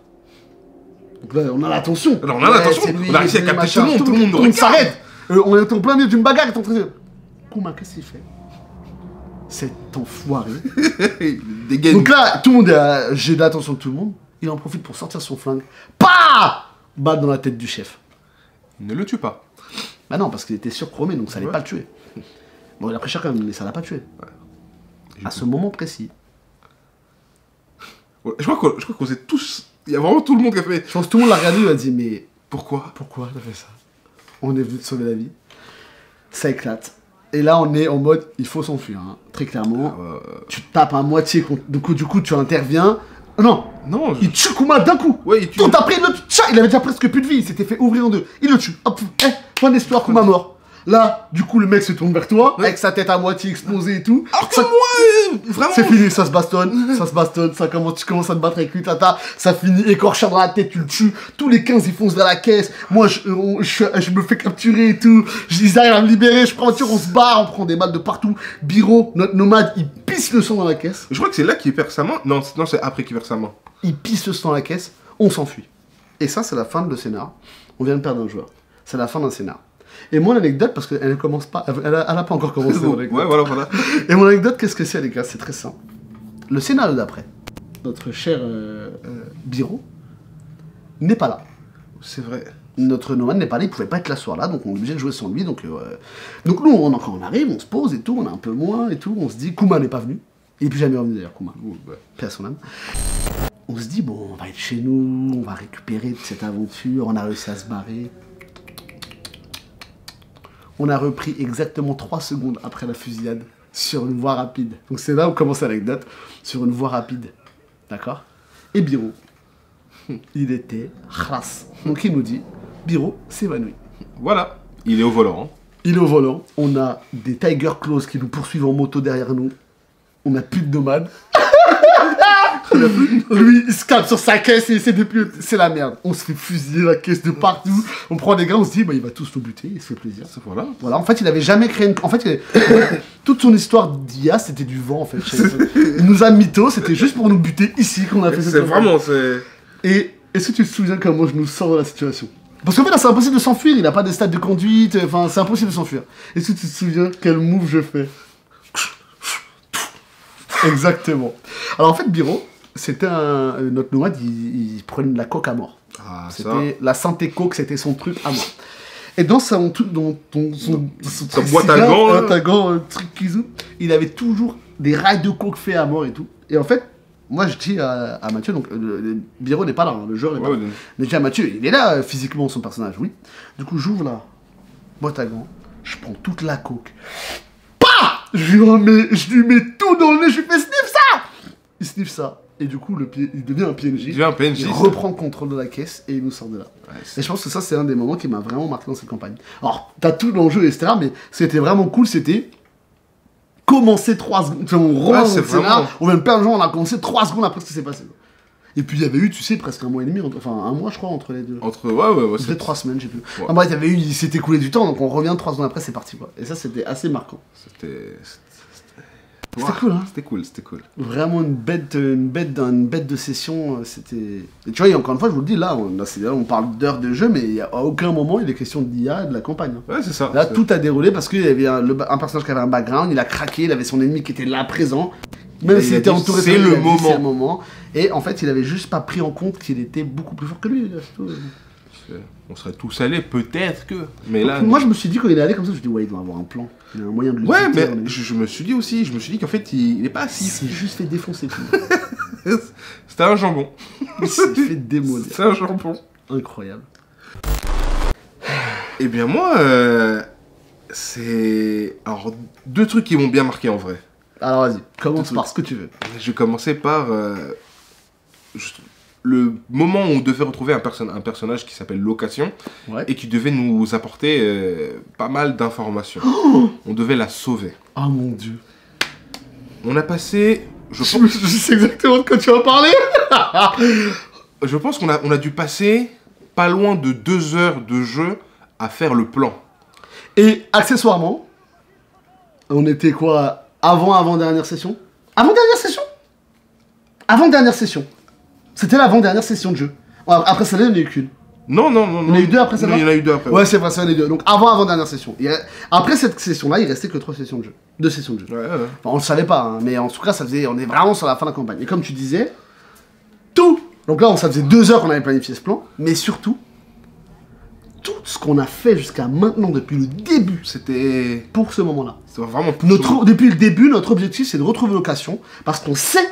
donc là, on a l'attention. Alors, on a l'attention, c'est lui, on a réussi à lui, capter machin, tout le monde nous on regarde. s'arrête. On est en plein milieu d'une bagarre, il est en train de... Kuma, qu'est-ce qu'il fait? Cet enfoiré. Dégaine. Donc là, tout le monde est j'ai de l'attention de tout le monde. Il en profite pour sortir son flingue. Pah! Balle dans la tête du chef. Ne le tue pas. Bah non, parce qu'il était surchromé, donc ça allait Ouais. pas le tuer. Bon, il a pris cher quand même, mais ça l'a pas tué. À ce moment précis. Ouais, je crois qu'on sait tous... Il y a vraiment tout le monde qui a fait... Je pense que tout le monde l'a regardé, il a dit, mais Pourquoi pourquoi t'as fait ça? On est venu te sauver la vie. Ça éclate. Et là, on est en mode, il faut s'enfuir, hein. Très clairement. Tu te tapes à moitié, du coup, tu interviens. Non, Non, il tue Kuma d'un coup. Ouais, il tue. Tout après, il le tue. Il avait déjà presque plus de vie, il s'était fait ouvrir en deux. Il le tue. Hop, fin d'histoire, Kuma mort. Là, du coup, le mec se tourne vers toi, Ouais. avec sa tête à moitié explosée et tout. Alors que Ça- moi, vraiment... C'est fini, ça se bastonne, tu commences à te battre avec lui, tata, ça finit écorchard dans la tête, tu le tues, tous les 15 ils foncent vers la caisse, moi je me fais capturer et tout, ils arrivent à me libérer, je prends la voiture, on se barre, on prend des balles de partout, Biro, notre nomade, il pisse le sang dans la caisse, Je crois que c'est là qu'il perd sa main. Non, c'est après qu'il perd sa main. il pisse le sang dans la caisse, on s'enfuit. Et ça c'est la fin de le scénar, on vient de perdre un joueur, c'est la fin d'un scénar. Et mon anecdote, parce qu'elle ne commence pas, elle a pas encore commencé mon anecdote. Ouais, voilà. Et mon anecdote, qu'est-ce que c'est, les gars? C'est très simple. Le scénario d'après, notre cher Biro n'est pas là. C'est vrai. Notre nomade n'est pas là, il pouvait pas être là ce soir-là, donc on est obligé de jouer sans lui. Donc nous, quand on arrive, on se pose et tout, on a un peu moins et tout, on se dit, Kuma n'est pas venu. Il n'est plus jamais revenu d'ailleurs, Kuma. Paix à son âme. On se dit, bon, on va être chez nous, on va récupérer de cette aventure, on a réussi à se barrer. On a repris exactement 3 secondes après la fusillade sur une voie rapide. Donc c'est là où commence l'anecdote, sur une voie rapide. D'accord? Et Biro, il était khlas. Donc il nous dit, Biro s'évanouit. Voilà. Il est au volant. Hein. Il est au volant, on a des Tiger Claws qui nous poursuivent en moto derrière nous. On n'a plus de nomade. Lui, il se calme sur sa caisse et essaie de plus... C'est la merde. On se fait fusiller la caisse de partout. On prend des gars, on se dit, bah, il va tous nous buter, il se fait plaisir. Voilà. Voilà, en fait, il avait jamais créé une... En fait, toute son histoire d'IA, c'était du vent, en fait. Il nous a mytho, c'était juste pour nous buter ici qu'on a fait cette C'est affaire. vraiment, c'est... Et est-ce que tu te souviens comment je nous sors de la situation? Parce qu'en fait, là, c'est impossible de s'enfuir, il n'a pas de stade de conduite, enfin, c'est impossible de s'enfuir. Est-ce que tu te souviens quel move je fais? Exactement. Alors, en fait, Biro, c'était notre nomade, il prenait de la coke à mort. Ah, ça... C'était la santé coke, c'était son truc à mort. Et dans son Sa boîte à gants, truc Kizou, il avait toujours des rails de coke faits à mort et tout. Et en fait, moi je dis à Mathieu, donc le Biro n'est pas là, hein, le joueur n'est pas là. Mais je dis à Mathieu, il est là physiquement son personnage, oui. Du coup, j'ouvre la boîte à gants, je prends toute la coke. Pah! Je lui mets tout dans le nez, je lui fais sniff ça! il sniffe ça, et du coup, il devient un PNJ. Il devient un PNJ. Il reprend le contrôle de la caisse, et il nous sort de là. Ouais, Et je pense que ça, c'est un des moments qui m'a vraiment marqué dans cette campagne. Alors, t'as tout l'enjeu, etc., mais c'était vraiment cool, c'était commencer 3 secondes. On relance le scénar, ou même plein de gens, on a commencé 3 secondes après ce qui s'est passé. Et puis il y avait eu, tu sais, presque 1 mois et demi, enfin 1 mois je crois, entre les deux. Ouais. C'était 3 semaines, je sais plus. Ouais. En bref, il s'est écoulé du temps, donc on revient 3 secondes après, c'est parti quoi. Et ça, c'était assez marquant. C'était Cool, hein. C'était cool. Vraiment une bête de session, c'était... Et tu vois, et encore une fois, je vous le dis, là, on parle d'heures de jeu, mais à aucun moment il est question d'IA et de la campagne. Hein. Ouais, c'est ça. Là, tout a déroulé parce qu'il y avait un personnage qui avait un background, il a craqué, il avait son ennemi qui était là présent. Même s'il était entouré de c'est le moment. C'est le moment. Et en fait, il avait juste pas pris en compte qu'il était beaucoup plus fort que lui. Là, c'est tout. On serait tous allés, peut-être que. Mais Donc, là. moi, je me suis dit, quand il est allé comme ça, je me suis dit, ouais, il doit avoir un plan. Il y a un moyen de le Ouais, buter, mais je me suis dit aussi, qu'en fait, il est pas Il assis. s'est juste fait défoncer. C'était un jambon. Il s'est fait démolir. C'est un jambon. Incroyable. Eh bien, moi, c'est. Alors, 2 trucs qui m'ont bien marqué en vrai. Alors, vas-y, commence par ce que tu veux. Je vais commencer par le moment où on devait retrouver un personnage qui s'appelle Location Ouais. et qui devait nous apporter pas mal d'informations. On devait la sauver. Ah mon dieu. On a passé, Je sais exactement de quoi tu vas parler. je pense qu'on a dû passer pas loin de 2 heures de jeu à faire le plan. Et accessoirement, on était quoi? Avant-dernière session? Avant-dernière session? Avant-dernière session. C'était l'avant-dernière session de jeu. Après ça, il n'y en a eu qu'une. Non. Il y en a eu 2 après ça? Il y en a eu 2 après. Ouais, c'est vrai, ça, il y en a eu 2. Donc avant-dernière session. Après cette session-là, il restait que 3 sessions de jeu. 2 sessions de jeu. Ouais. Enfin, on le savait pas, hein, mais en tout cas, on est vraiment sur la fin de la campagne. Et comme tu disais, tout. Donc là, ça faisait 2 heures qu'on avait planifié ce plan, mais surtout, tout ce qu'on a fait jusqu'à maintenant, depuis le début, C'était pour ce moment-là. vraiment Depuis le début, notre objectif, c'est de retrouver Location, parce qu'on sait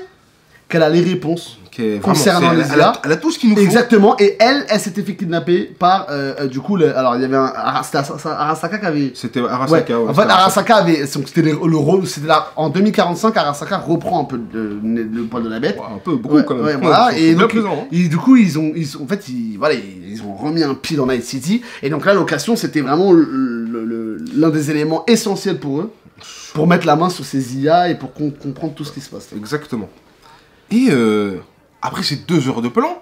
qu'elle a les réponses concernant les IA. Elle a tout ce qu'il nous faut. Exactement, et elle s'était fait kidnapper par, du coup, alors il y avait c'était Arasaka qui avait... C'était Arasaka, ouais. En fait, Arasaka avait... C'était le rôle, c'était là, en 2045, Arasaka reprend un peu le poil de la bête. Ouais, un peu, beaucoup quand même. Ouais, voilà, Ils et sont donc, bien présents, hein. du coup, ils ont remis un pied dans Night City, et donc là, Location, c'était vraiment l'un des éléments essentiels pour eux, pour mettre la main sur ces IA et pour comprendre tout ce qui se passe. Exactement. Et après ces 2 heures de plan,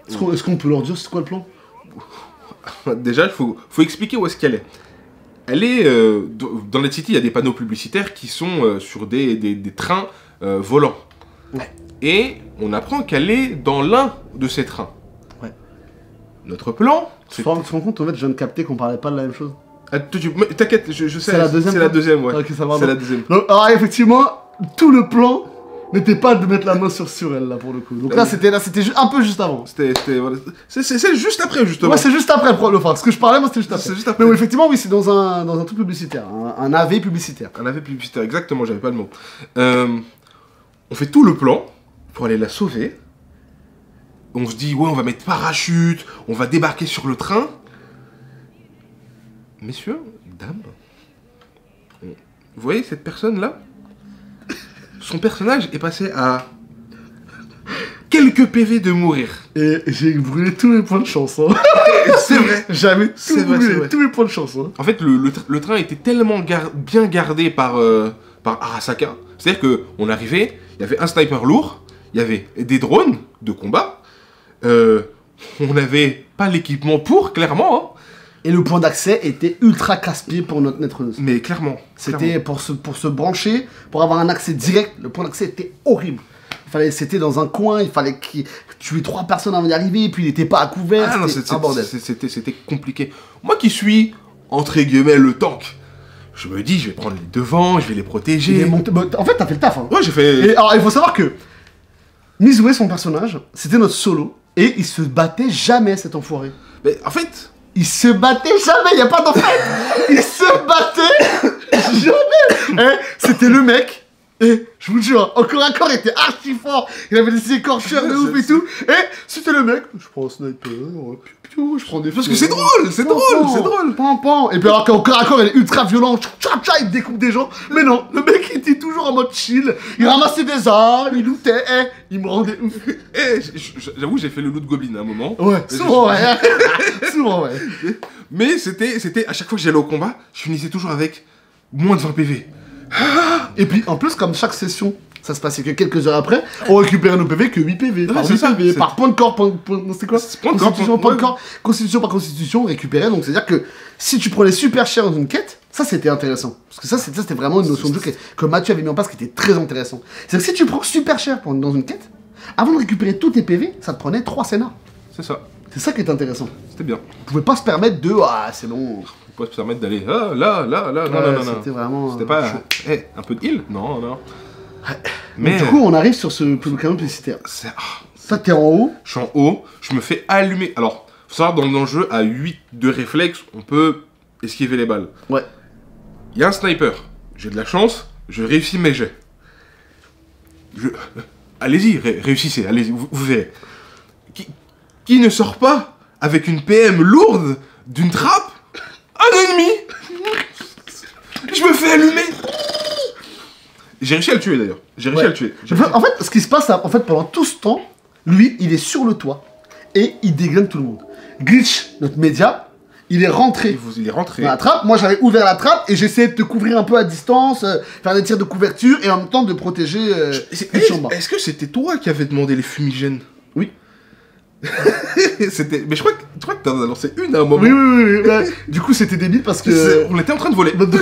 Est-ce qu'on peut leur dire c'est quoi le plan? déjà il faut expliquer où est-ce qu'elle est. Elle est dans Night City, il y a des panneaux publicitaires qui sont sur des trains volants. Ouais. Et on apprend qu'elle est dans l'un de ces trains. Ouais. Notre plan, Tu te rends compte, en fait, je viens de capter qu'on parlait pas de la même chose. Ah, mais t'inquiète, je sais. C'est la deuxième, C'est la deuxième, ouais. Ok, ça va. C'est la deuxième. Donc, alors effectivement, tout le plan n'était pas de mettre la main sur elle, là, pour le coup. Donc là, c'était un peu juste avant. Voilà. C'est juste après, justement. Ouais, c'est juste après, enfin, ce que je parlais, moi, c'était juste après. C'est juste après. Mais oui, effectivement, oui, c'est dans un truc publicitaire, un AV publicitaire. Un AV publicitaire, exactement, j'avais pas le mot. On fait tout le plan pour aller la sauver. On se dit, ouais, on va mettre parachute, on va débarquer sur le train. Messieurs, dames, vous voyez cette personne-là? Son personnage est passé à quelques PV de mourir. Et j'ai brûlé tous mes points de chance, hein. C'est vrai. J'avais C'est vrai, brûlé, tous mes points de chance, hein. En fait, le train était tellement bien gardé par Arasaka. C'est-à-dire qu'on arrivait, il y avait un sniper lourd, il y avait des drones de combat, on n'avait pas l'équipement pour, clairement, hein. Et le point d'accès était ultra casse-pied pour notre neutreuse. Mais clairement. C'était pour se brancher, pour avoir un accès direct, le point d'accès était horrible. C'était dans un coin, il fallait tuer 3 personnes avant d'y arriver, et puis il n'était pas à couvert, Ah non, c'était un bordel. c'était compliqué. Moi qui suis, entre guillemets, le tank, je me dis, je vais prendre les devants, je vais les protéger. Il est monté... En fait, t'as fait le taf, hein. Ouais, j'ai fait... Et alors, il faut savoir que Mizue, son personnage, c'était notre solo, et il se battait jamais, cet enfoiré. Mais en fait... Il se battait jamais, y a pas d'en fait. Il se battait jamais. C'était le mec. Et je Je vous jure, au corps à corps, il était archi fort. Il avait des écorcheurs de ouf et tout. Et c'était le mec, je prends un sniper, je prends des... Parce que c'est drôle, c'est drôle, c'est drôle. Pan. Et puis alors qu'au corps à corps, il est ultra violent, il découpe des gens. Mais non, le mec il était toujours en mode chill. Il ramassait des armes, il lootait, il me rendait ouf. J'avoue, j'ai fait le loot goblin à un moment. Ouais, souvent, ouais. Souvent, ouais. Mais c'était, à chaque fois que j'allais au combat, je finissais toujours avec moins de 20 PV. Et puis en plus, comme chaque session, ça se passait que quelques heures après, on récupérait nos PV que 8 PV. Par 8 PV, par point de corps, c'est quoi point de corps, constitution par constitution, on récupérait. Donc c'est à dire que si tu prenais super cher dans une quête, ça c'était intéressant. Parce que ça c'était vraiment une notion de jeu que Mathieu avait mis en place qui était très intéressant. C'est-à-dire que si tu prends super cher dans une quête, avant de récupérer tous tes PV, ça te prenait 3 scénars. C'est ça. C'est ça qui est intéressant. C'était bien. On pouvait pas se permettre de c'est bon. On pouvait se permettre d'aller là, non. C'était vraiment. C'était pas un peu de heal. Non. Mais du coup, on arrive sur ce canal publicitaire. Ça, t'es en haut. Je suis en haut, je me fais allumer. Alors, faut savoir, dans le jeu, à 8 de réflexe, on peut esquiver les balles. Ouais. Il y a un sniper. J'ai de la chance, je réussis mes jets. Allez-y, réussissez, allez-y, vous verrez. Qui ne sort pas avec une PM lourde d'une trappe? Un ennemi. Je me fais allumer. J'ai réussi à le tuer d'ailleurs. J'ai réussi à le tuer. En fait, ce qui se passe, en fait, pendant tout ce temps, lui, il est sur le toit et il déglingue tout le monde. Glitch, notre média, il est rentré. Il est rentré dans la trappe. Moi, j'avais ouvert la trappe et j'essayais de te couvrir un peu à distance, faire des tirs de couverture et en même temps de protéger Glitch en bas. Est-ce que c'était toi qui avais demandé les fumigènes? Oui. Mais je crois que t'en as lancé une à un moment. Oui. Du coup, c'était débile parce que... On était en train de voler. Donc,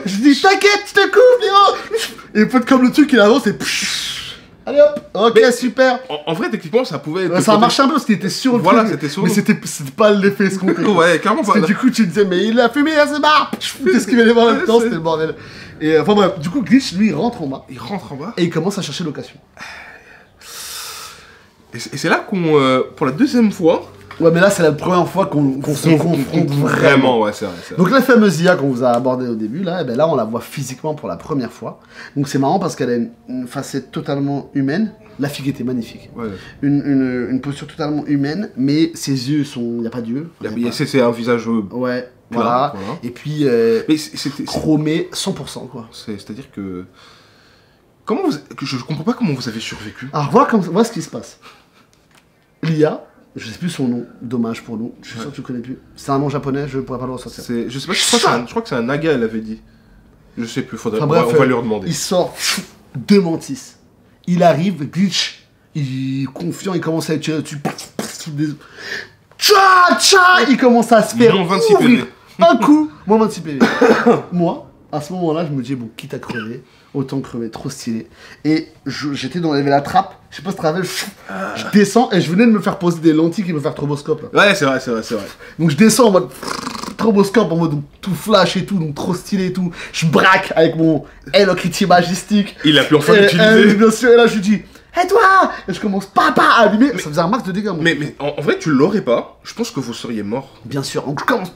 je dis, t'inquiète, je te couvre, Miro. Et peut-être comme le truc, il avance et... Allez hop, ok, mais super. En vrai, techniquement, ça pouvait être... ça a marché un peu parce qu'il était sur le truc. Voilà, c'était sur mais c'était pas l'effet escompté. Ouais, clairement pas. Parce que du coup, tu disais, mais il a fumé, c'est marre. T'esquivais les balles en même temps, c'était le bordel. Et enfin bref, du coup, Glitch, lui, il rentre en bas. Et il commence à chercher location. Et c'est là qu'on, pour la deuxième fois... Ouais, mais là, c'est la première fois qu'on se confronte vraiment. Ouais, c'est vrai. Donc la fameuse IA qu'on vous a abordée au début, là, et ben là, on la voit physiquement pour la première fois. Donc c'est marrant parce qu'elle a une facette totalement humaine. La figue était magnifique. Ouais. Une posture totalement humaine, mais ses yeux sont... Il n'y a pas d'yeux. C'est un visage... Ouais, voilà. Et puis, mais c'était chromé 100%, quoi. C'est-à-dire que... Je comprends pas comment vous avez survécu. Alors, voilà ce qui se passe. L'IA... Je sais plus son nom, dommage pour nous, je suis sûr que tu connais plus. C'est un nom japonais, je pourrais pas le ressortir. Je sais pas, je crois que c'est un naga, elle avait dit. Je sais plus, on va lui redemander. Il sort de Mantis. Il arrive, Glitch, il est confiant, il commence à tirer dessus. Il commence à se faire moins 26 PV. Un coup, moins 26 PV. Moi, à ce moment-là, je me dis, bon, quitte à crever, autant crever, trop stylé. Et j'étais dans la trappe, je sais pas si tu te rappelles, je descends et je venais de me faire poser des lentilles qui me faire stroboscope. Là. Ouais, c'est vrai. Donc je descends en mode stroboscope, en mode tout flash et tout, donc trop stylé et tout. Je braque avec mon Hello Kitty majestic. Il a pu enfin l'utiliser. Bien sûr, et là je lui dis, hé toi! Et je commence à allumer, ça faisait un max de dégâts. Mais en vrai, tu l'aurais pas, je pense que vous seriez mort. Bien sûr, donc je commence,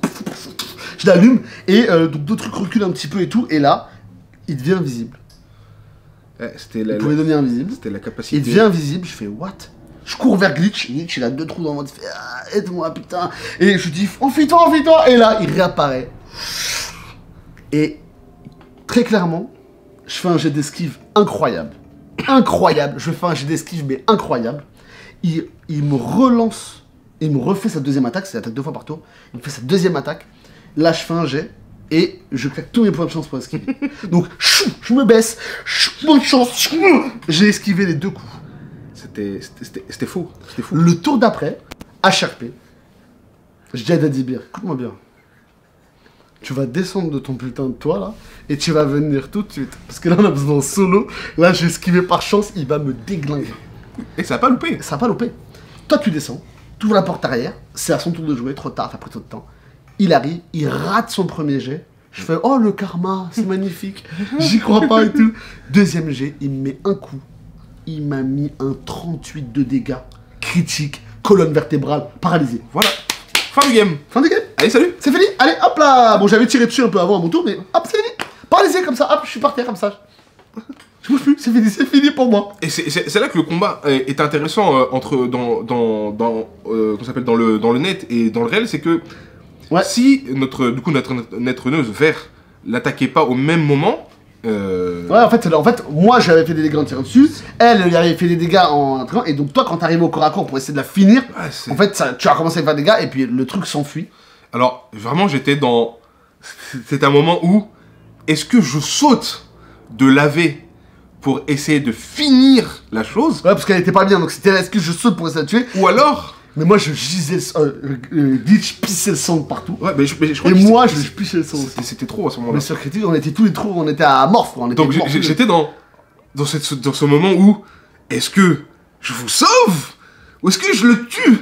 je l'allume, et donc d'autres trucs reculent un petit peu et tout, et là, il devient invisible. Il pouvait devenir invisible. C'était la capacité. Il devient invisible, je fais what? Je cours vers Glitch, il a 2 trous dans le ventre, il fait aide-moi putain. Et je dis enfuis-toi, et là il réapparaît. Et très clairement, je fais un jet d'esquive incroyable. Je fais un jet d'esquive mais incroyable. Il me relance, il me refait sa deuxième attaque, c'est l'attaque 2 fois par tour. Il me fait sa deuxième attaque. Là je fais un jet. Et je claque tous mes points de chance pour esquiver. Donc, je me baisse, bonne chance, j'ai esquivé les 2 coups. C'était fou. Le tour d'après, HRP, je dis à Daddy Beer, écoute-moi bien. Tu vas descendre de ton putain de toit là, et tu vas venir tout de suite. Parce que là, on a besoin en solo. Là, j'ai esquivé par chance, il va me déglinguer. Et ça a pas loupé. Toi, tu descends, tu ouvres la porte arrière, c'est à son tour de jouer, trop tard, t'as pris trop de temps. Il arrive, il rate son premier jet. Je fais, oh le karma, c'est magnifique. J'y crois pas et tout. Deuxième jet, il me met un coup. Il m'a mis un 38 de dégâts. Critique, colonne vertébrale, paralysée. Voilà. Fin du game. Allez, salut. C'est fini. Allez, hop là. Bon, j'avais tiré dessus un peu avant à mon tour, mais hop, c'est fini. Paralysé comme ça. Hop, je suis par terre comme ça. Je bouge plus, c'est fini pour moi. Et c'est là que le combat est intéressant entre qu'on s'appelle dans le net et dans le réel, c'est que si notre neige vert l'attaquait pas au même moment. Ouais, en fait, moi j'avais fait des dégâts en tirant dessus, elle avait fait des dégâts en entraînant, et donc toi quand t'arrives au corps à corps pour essayer de la finir, en fait tu as commencé à faire des dégâts et puis le truc s'enfuit. Alors vraiment c'est un moment où est-ce que je saute de laver pour essayer de finir la chose? Ouais, parce qu'elle était pas bien, donc c'était est-ce que je saute pour essayer de la tuer? Ou alors... Mais moi je gisais Glitch pissait le sang partout. Ouais, mais je crois et moi je pissais le sang. C'était trop à ce moment-là. Mais sur Critique, on était tous les trous, on était à mort, on était donc j'étais dans ce moment où est-ce que je vous sauve ou est-ce que je le tue?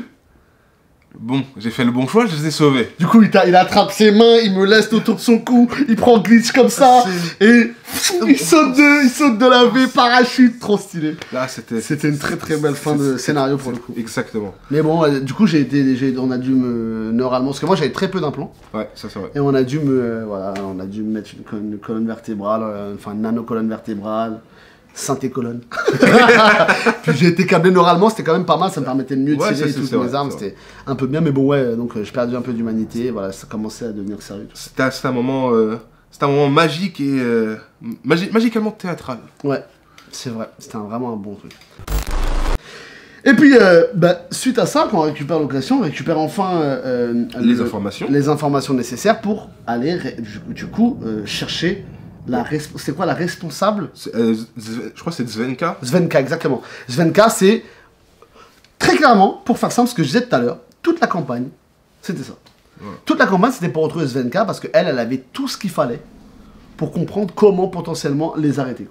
Bon, j'ai fait le bon choix, je les ai sauvés. Du coup, il attrape ses mains, il me laisse autour de son cou, il prend Glitch comme ça, et il saute de la V, parachute, trop stylé. Là, c'était une très très belle fin de scénario pour le coup. Exactement. Mais bon, du coup, on a dû me neuralement, parce que moi j'avais très peu d'implants. Ouais, ça c'est vrai. Et on a dû me mettre une colonne vertébrale, enfin une nano-colonne vertébrale. Synthé-colonne. Puis j'ai été câblé neuralement, c'était quand même pas mal, ça me permettait de mieux tirer toutes mes armes, c'était un peu bien, mais bon ouais, donc j'ai perdu un peu d'humanité, voilà, ça commençait à devenir sérieux. C'était un moment magique et magicalement théâtral. Ouais, c'est vrai, c'était vraiment un bon truc. Et puis, suite à ça, quand on récupère l'occasion, on récupère enfin les informations nécessaires pour aller, du coup, chercher c'est quoi la responsable? Je crois que c'est Svenka. Svenka, exactement. Svenka, c'est très clairement, pour faire simple, ce que je disais tout à l'heure, toute la campagne, c'était ça. Ouais. Toute la campagne, c'était pour retrouver Svenka parce qu'elle avait tout ce qu'il fallait pour comprendre comment potentiellement les arrêter.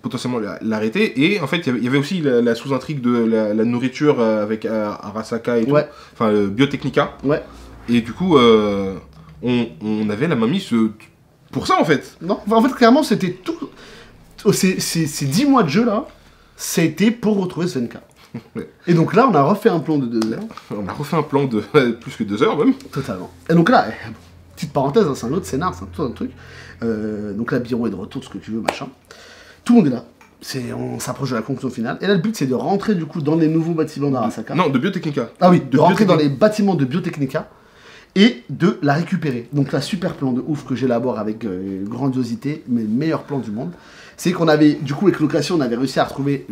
Potentiellement l'arrêter, et en fait, il y avait aussi la sous-intrigue de la nourriture avec Arasaka et tout, enfin Biotechnica. Ouais. Et du coup, on avait la main mise pour ça en fait. Non, en fait clairement c'était tout. Ces 10 mois de jeu là, c'était pour retrouver Svenka. Ouais. Et donc là on a refait un plan de 2 heures. On a refait un plan de plus que 2 heures même. Totalement. Et donc là, petite parenthèse, hein, c'est un autre scénar, c'est tout un truc. Donc là Biron est de retour, ce que tu veux, machin. Tout le monde est là. On s'approche de la conclusion finale. Et là le but c'est de rentrer du coup dans les nouveaux bâtiments d'Arasaka. Non, de Biotechnica. Ah oui, de rentrer dans les bâtiments de Biotechnica. Et de la récupérer. Donc la super plan de ouf que j'élabore avec grandiosité, mes meilleurs plans du monde, c'est qu'on avait, du coup avec location, on avait réussi à retrouver,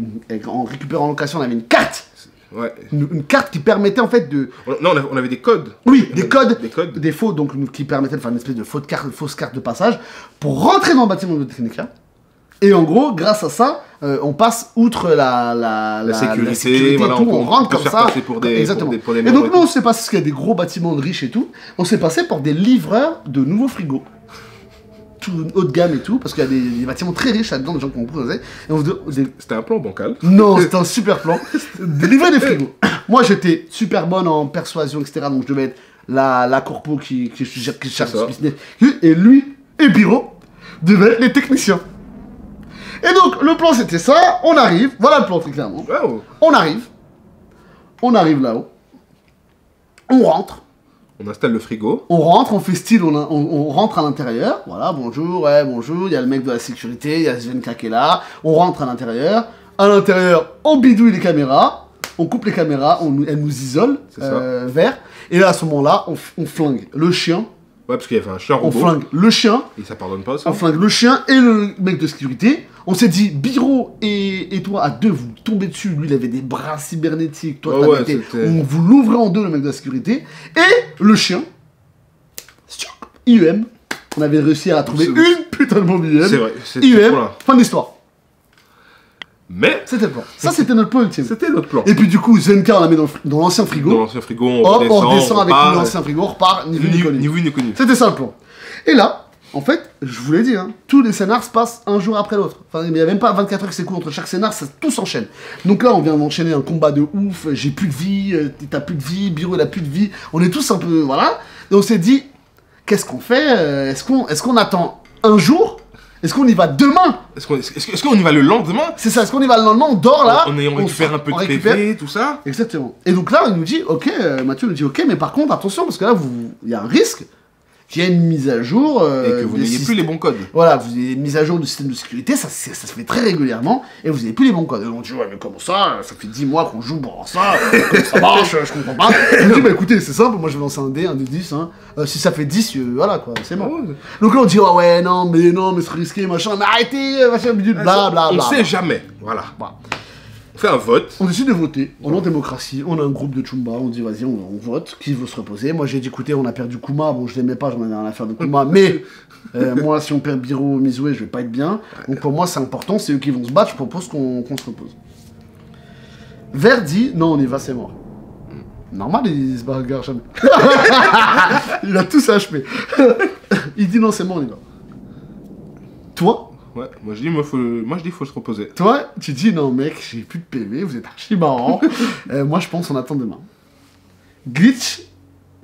en récupérant location, on avait une carte. Ouais. Une carte qui permettait en fait de... Non, on avait des codes. Oui, des codes. Des faux, donc qui permettaient de faire une espèce de fausse carte de passage pour rentrer dans le bâtiment de Technica. Et en gros, grâce à ça, on passe outre la sécurité voilà, tout, on rentre comme ça. Exactement. Et donc nous, on s'est passé, parce qu'il y a des gros bâtiments de riches et tout, on s'est passé pour des livreurs de nouveaux frigos. Tout haut de gamme et tout, parce qu'il y a des bâtiments très riches là-dedans, des gens qui ont posé. C'était un plan bancal. Non, c'était un super plan. De livrer des frigos. Moi, j'étais super bonne en persuasion, etc. Donc je devais être la corpo qui cherche ce business. Et lui et Biro devaient être les techniciens. Et donc, le plan, c'était ça. On arrive. Voilà le plan, très clairement. Wow. On arrive là-haut. On rentre. On installe le frigo. On rentre, on fait style, on rentre à l'intérieur. Voilà, bonjour, ouais, bonjour. Il y a le mec de la sécurité, il y a Svenka qui est là. On rentre à l'intérieur. À l'intérieur, on bidouille les caméras. On coupe les caméras, elle nous isole vers. Et là, à ce moment-là, on flingue le chien. Ouais, parce qu'il y avait un chien robot. On flingue le chien. Et ça pardonne pas, ça. On flingue le chien et le mec de sécurité. On s'est dit, Biro et toi, à deux, vous tombez dessus. Lui, il avait des bras cybernétiques. Toi, on vous l'ouvrez en deux, le mec de la sécurité. Et le chien, IEM. On avait réussi à trouver une putain de bombe IEM. C'est vrai. IEM, fin de l'histoire. Mais c'était le plan. Ça, c'était notre plan ultime. C'était notre plan. Et puis du coup, Svenka, on la met dans l'ancien frigo. Dans l'ancien frigo, on redescend avec l'ancien frigo, on repart, ni vu ni connu. C'était ça le plan. Et là, en fait, je vous l'ai dit, hein, tous les scénars se passent un jour après l'autre. Enfin, il n'y a même pas 24 heures qui s'écoulent entre chaque scénar, ça tout s'enchaîne. Donc là, on vient d'enchaîner un combat de ouf, j'ai plus de vie, t'as plus de vie, Biro il a plus de vie. On est tous un peu, voilà. Et on s'est dit, qu'est-ce qu'on fait? Est-ce qu'on attend un jour? Est-ce qu'on y va demain? Est-ce qu'on y va le lendemain? C'est ça, est-ce qu'on y va le lendemain? On dort là. On récupère un peu de PV, tout ça. Exactement. Et donc là, il nous dit, ok, Mathieu nous dit, ok, mais par contre, attention, parce que là, il y a un risque. qu'il y a une mise à jour. Et que vous n'ayez plus les bons codes. Voilà, vous avez une mise à jour du système de sécurité, ça se fait très régulièrement, et vous n'avez plus les bons codes. Et on dit, ouais, mais comment ça fait 10 mois qu'on joue pour ça, comment ça marche, je comprends pas. Et on dit, bah écoutez, c'est simple, moi je vais lancer un dé 10, hein. Si ça fait 10, voilà quoi, c'est bon. Ouais. Donc là on dit, oh ouais, non, mais c'est risqué, machin, mais arrêtez, machin, bidule, bla bla On bla. sait jamais. Voilà. Voilà. On fait un vote. On décide de voter, on est en démocratie, on a un groupe de Chumba, on dit vas-y, on vote, qui veut se reposer. Moi j'ai dit écoutez, on a perdu Kuma, bon je l'aimais pas, j'en avais rien à faire de Kuma, mais moi si on perd Biro, Mizue, je vais pas être bien. Donc pour moi c'est important, c'est eux qui vont se battre, je propose qu'on se repose. Vert dit non, on y va, c'est mort. Normal, il se bagarre jamais. Il a tout ça HP. Il dit non, c'est mort, on y va. Toi, Ouais, moi je dis faut se reposer. Toi, tu dis non mec, j'ai plus de PV, vous êtes archi marrant. Moi je pense on attend demain. Glitch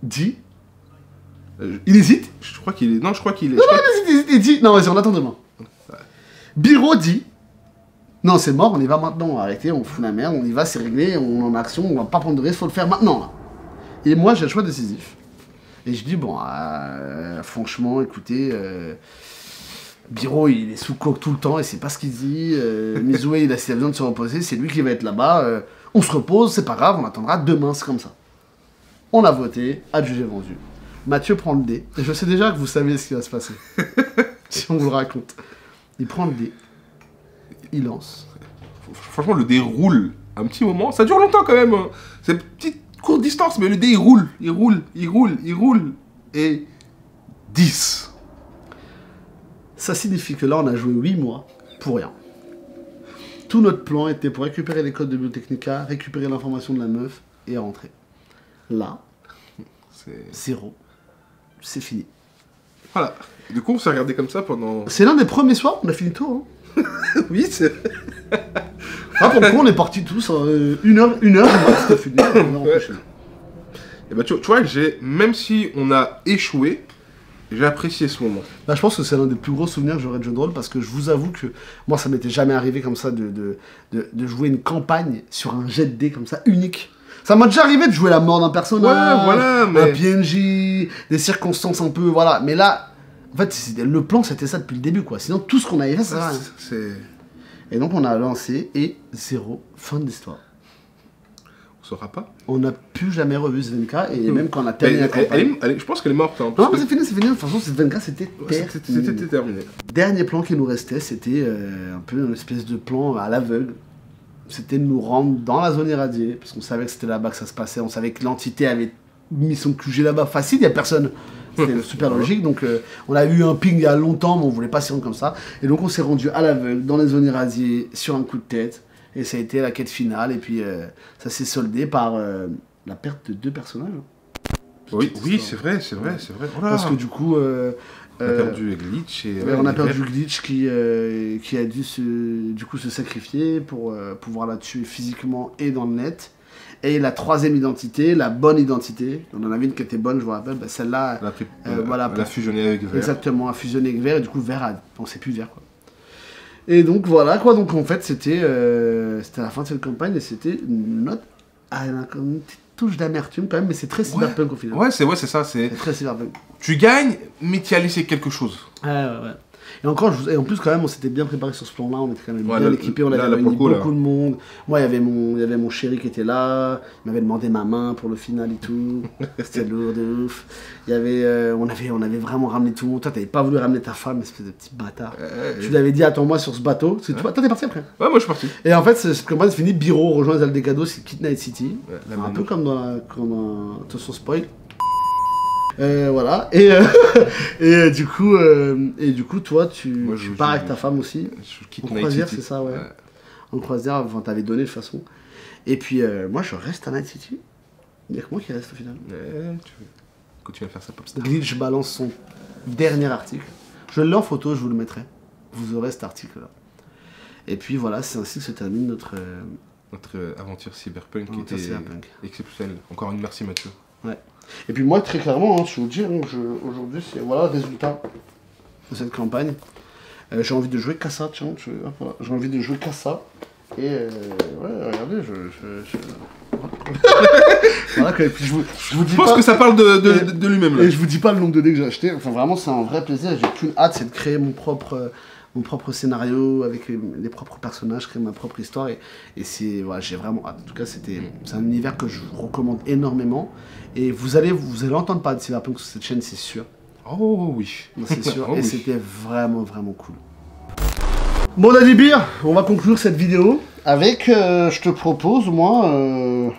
dit. Il hésite. Je crois qu'il est. Non, je crois qu'il est. Non, il hésite, il dit. Non, vas-y, on attend demain. Biro dit. Non, c'est mort, on y va maintenant, arrêtez, on fout la merde, on y va, c'est réglé, on est en action, on va pas prendre de risque, faut le faire maintenant là. Et moi j'ai le choix décisif. Et je dis bon, franchement, écoutez. Biro, il est sous coque tout le temps et c'est pas ce qu'il dit. Mizue, s'il a besoin de se reposer, c'est lui qui va être là-bas. On se repose, c'est pas grave, on attendra demain, c'est comme ça. On a voté, adjugé vendu. Mathieu prend le dé. Et je sais déjà que vous savez ce qui va se passer. Si on vous le raconte. Il prend le dé. Il lance. Franchement, le dé roule un petit moment. Ça dure longtemps quand même. Hein. C'est une petite courte distance, mais le dé il roule. Il roule, il roule, il roule. Et 10. Ça signifie que là, on a joué 8 mois pour rien. Tout notre plan était pour récupérer les codes de Biotechnica, récupérer l'information de la meuf et rentrer. Là, C'est 0. C'est fini. Voilà. Du coup, on s'est regardé comme ça pendant. C'est l'un des premiers soirs, on a fini tôt. Hein. Oui, c'est. Ah, pour le coup, on est partis tous une heure, c'était fini. Et bah, tu vois, même si on a échoué, j'ai apprécié ce moment. Bah, je pense que c'est l'un des plus gros souvenirs que j'aurais de jeu de rôle parce que je vous avoue que moi, ça m'était jamais arrivé comme ça de jouer une campagne sur un jet de dés comme ça, unique. Ça m'a déjà arrivé de jouer la mort d'un personnage, Ouais, voilà, mais. un PNJ, des circonstances un peu, voilà. Mais là, en fait, le plan, c'était ça depuis le début, quoi. Sinon, tout ce qu'on avait fait, ça sert à rien. Et donc, on a lancé et 0, fin de l'histoire. On saura pas. On n'a plus jamais revu Svenka et même quand on a terminé la campagne... Je pense qu'elle est morte. Hein, non, mais c'est fini. De toute façon, Svenka, c'était terminé. C'était terminé. Dernier plan qui nous restait, c'était un peu une espèce de plan à l'aveugle. C'était de nous rendre dans la zone irradiée, parce qu'on savait que c'était là-bas que ça se passait, on savait que l'entité avait mis son QG là-bas facile, il n'y a personne. C'était super logique, donc on a eu un ping il y a longtemps, mais on voulait pas s'y rendre comme ça. Et donc on s'est rendu à l'aveugle, dans les zones irradiées, sur un coup de tête, et ça a été la quête finale, et puis ça s'est soldé par la perte de 2 personnages. Oui, c'est vrai. Oh là. Parce que du coup... on a perdu Glitch et... on a perdu Glitch qui a dû se sacrifier pour pouvoir la tuer physiquement et dans le net. Et la troisième identité, la bonne identité, on en avait une qui était bonne, je vous rappelle, bah celle-là, elle a fusionné avec Vert. Exactement, a fusionné avec Vert, et du coup Vert on sait plus Vert quoi. Et donc voilà quoi, donc en fait c'était la fin de cette campagne et c'était une note à une petite touche d'amertume quand même, mais c'est très cyberpunk au final. Ouais, c'est ça, c'est très cyberpunk. Tu gagnes, mais tu as laissé quelque chose. Ouais. Et encore, et en plus quand même, on s'était bien préparé sur ce plan-là, on était quand même bien équipés, on avait réuni beaucoup de monde. Moi, il y avait mon chéri qui était là, il m'avait demandé ma main pour le final et tout. C'était lourd de ouf. Il y avait, on avait vraiment ramené tout le monde. Toi, t'avais pas voulu ramener ta femme, espèce de petit bâtard. Tu lui avais dit, attends-moi sur ce bateau. Toi, t'es parti après. Ouais, moi je suis parti. Et en fait, cette campagne se finit, Biro rejoint les Aldecados, c'est Kid Night City. Un peu comme dans attention spoil. Voilà, et du coup, toi, tu pars avec ta femme aussi. En croisière, c'est ça, ouais. En croisière, enfin, t'avais donné de toute façon. Et puis, moi, je reste à Night City. Il y a que moi qui reste au final. Tu continues à faire ça popstar. Glitch balance son dernier article. Je l'ai en photo, je vous le mettrai. Vous aurez cet article-là. Et puis voilà, c'est ainsi que se termine notre aventure cyberpunk qui était exceptionnelle. Encore une merci Mathieu. Ouais. Et puis moi, très clairement, hein, je vous dis, aujourd'hui, c'est voilà le résultat de cette campagne. J'ai envie de jouer qu'à ça, tiens. J'ai envie de jouer qu'à ça. Et ouais, regardez, Voilà, et puis je vous dis Je pense pas... que ça parle de lui-même, là. Et je vous dis pas le nombre de dés que j'ai acheté. Enfin, vraiment, c'est un vrai plaisir. J'ai qu'une hâte, c'est de créer mon propre scénario avec les propres personnages, créer ma propre histoire. Et c'est, voilà, j'ai vraiment hâte. En tout cas, c'est un univers que je vous recommande énormément. Et vous allez entendre parler de Cyberpunk sur cette chaîne, c'est sûr. Oh oui. C'est sûr. Oh et oui. c'était vraiment, vraiment cool. Bon, Daddy Beer, on va conclure cette vidéo avec, je te propose, moi...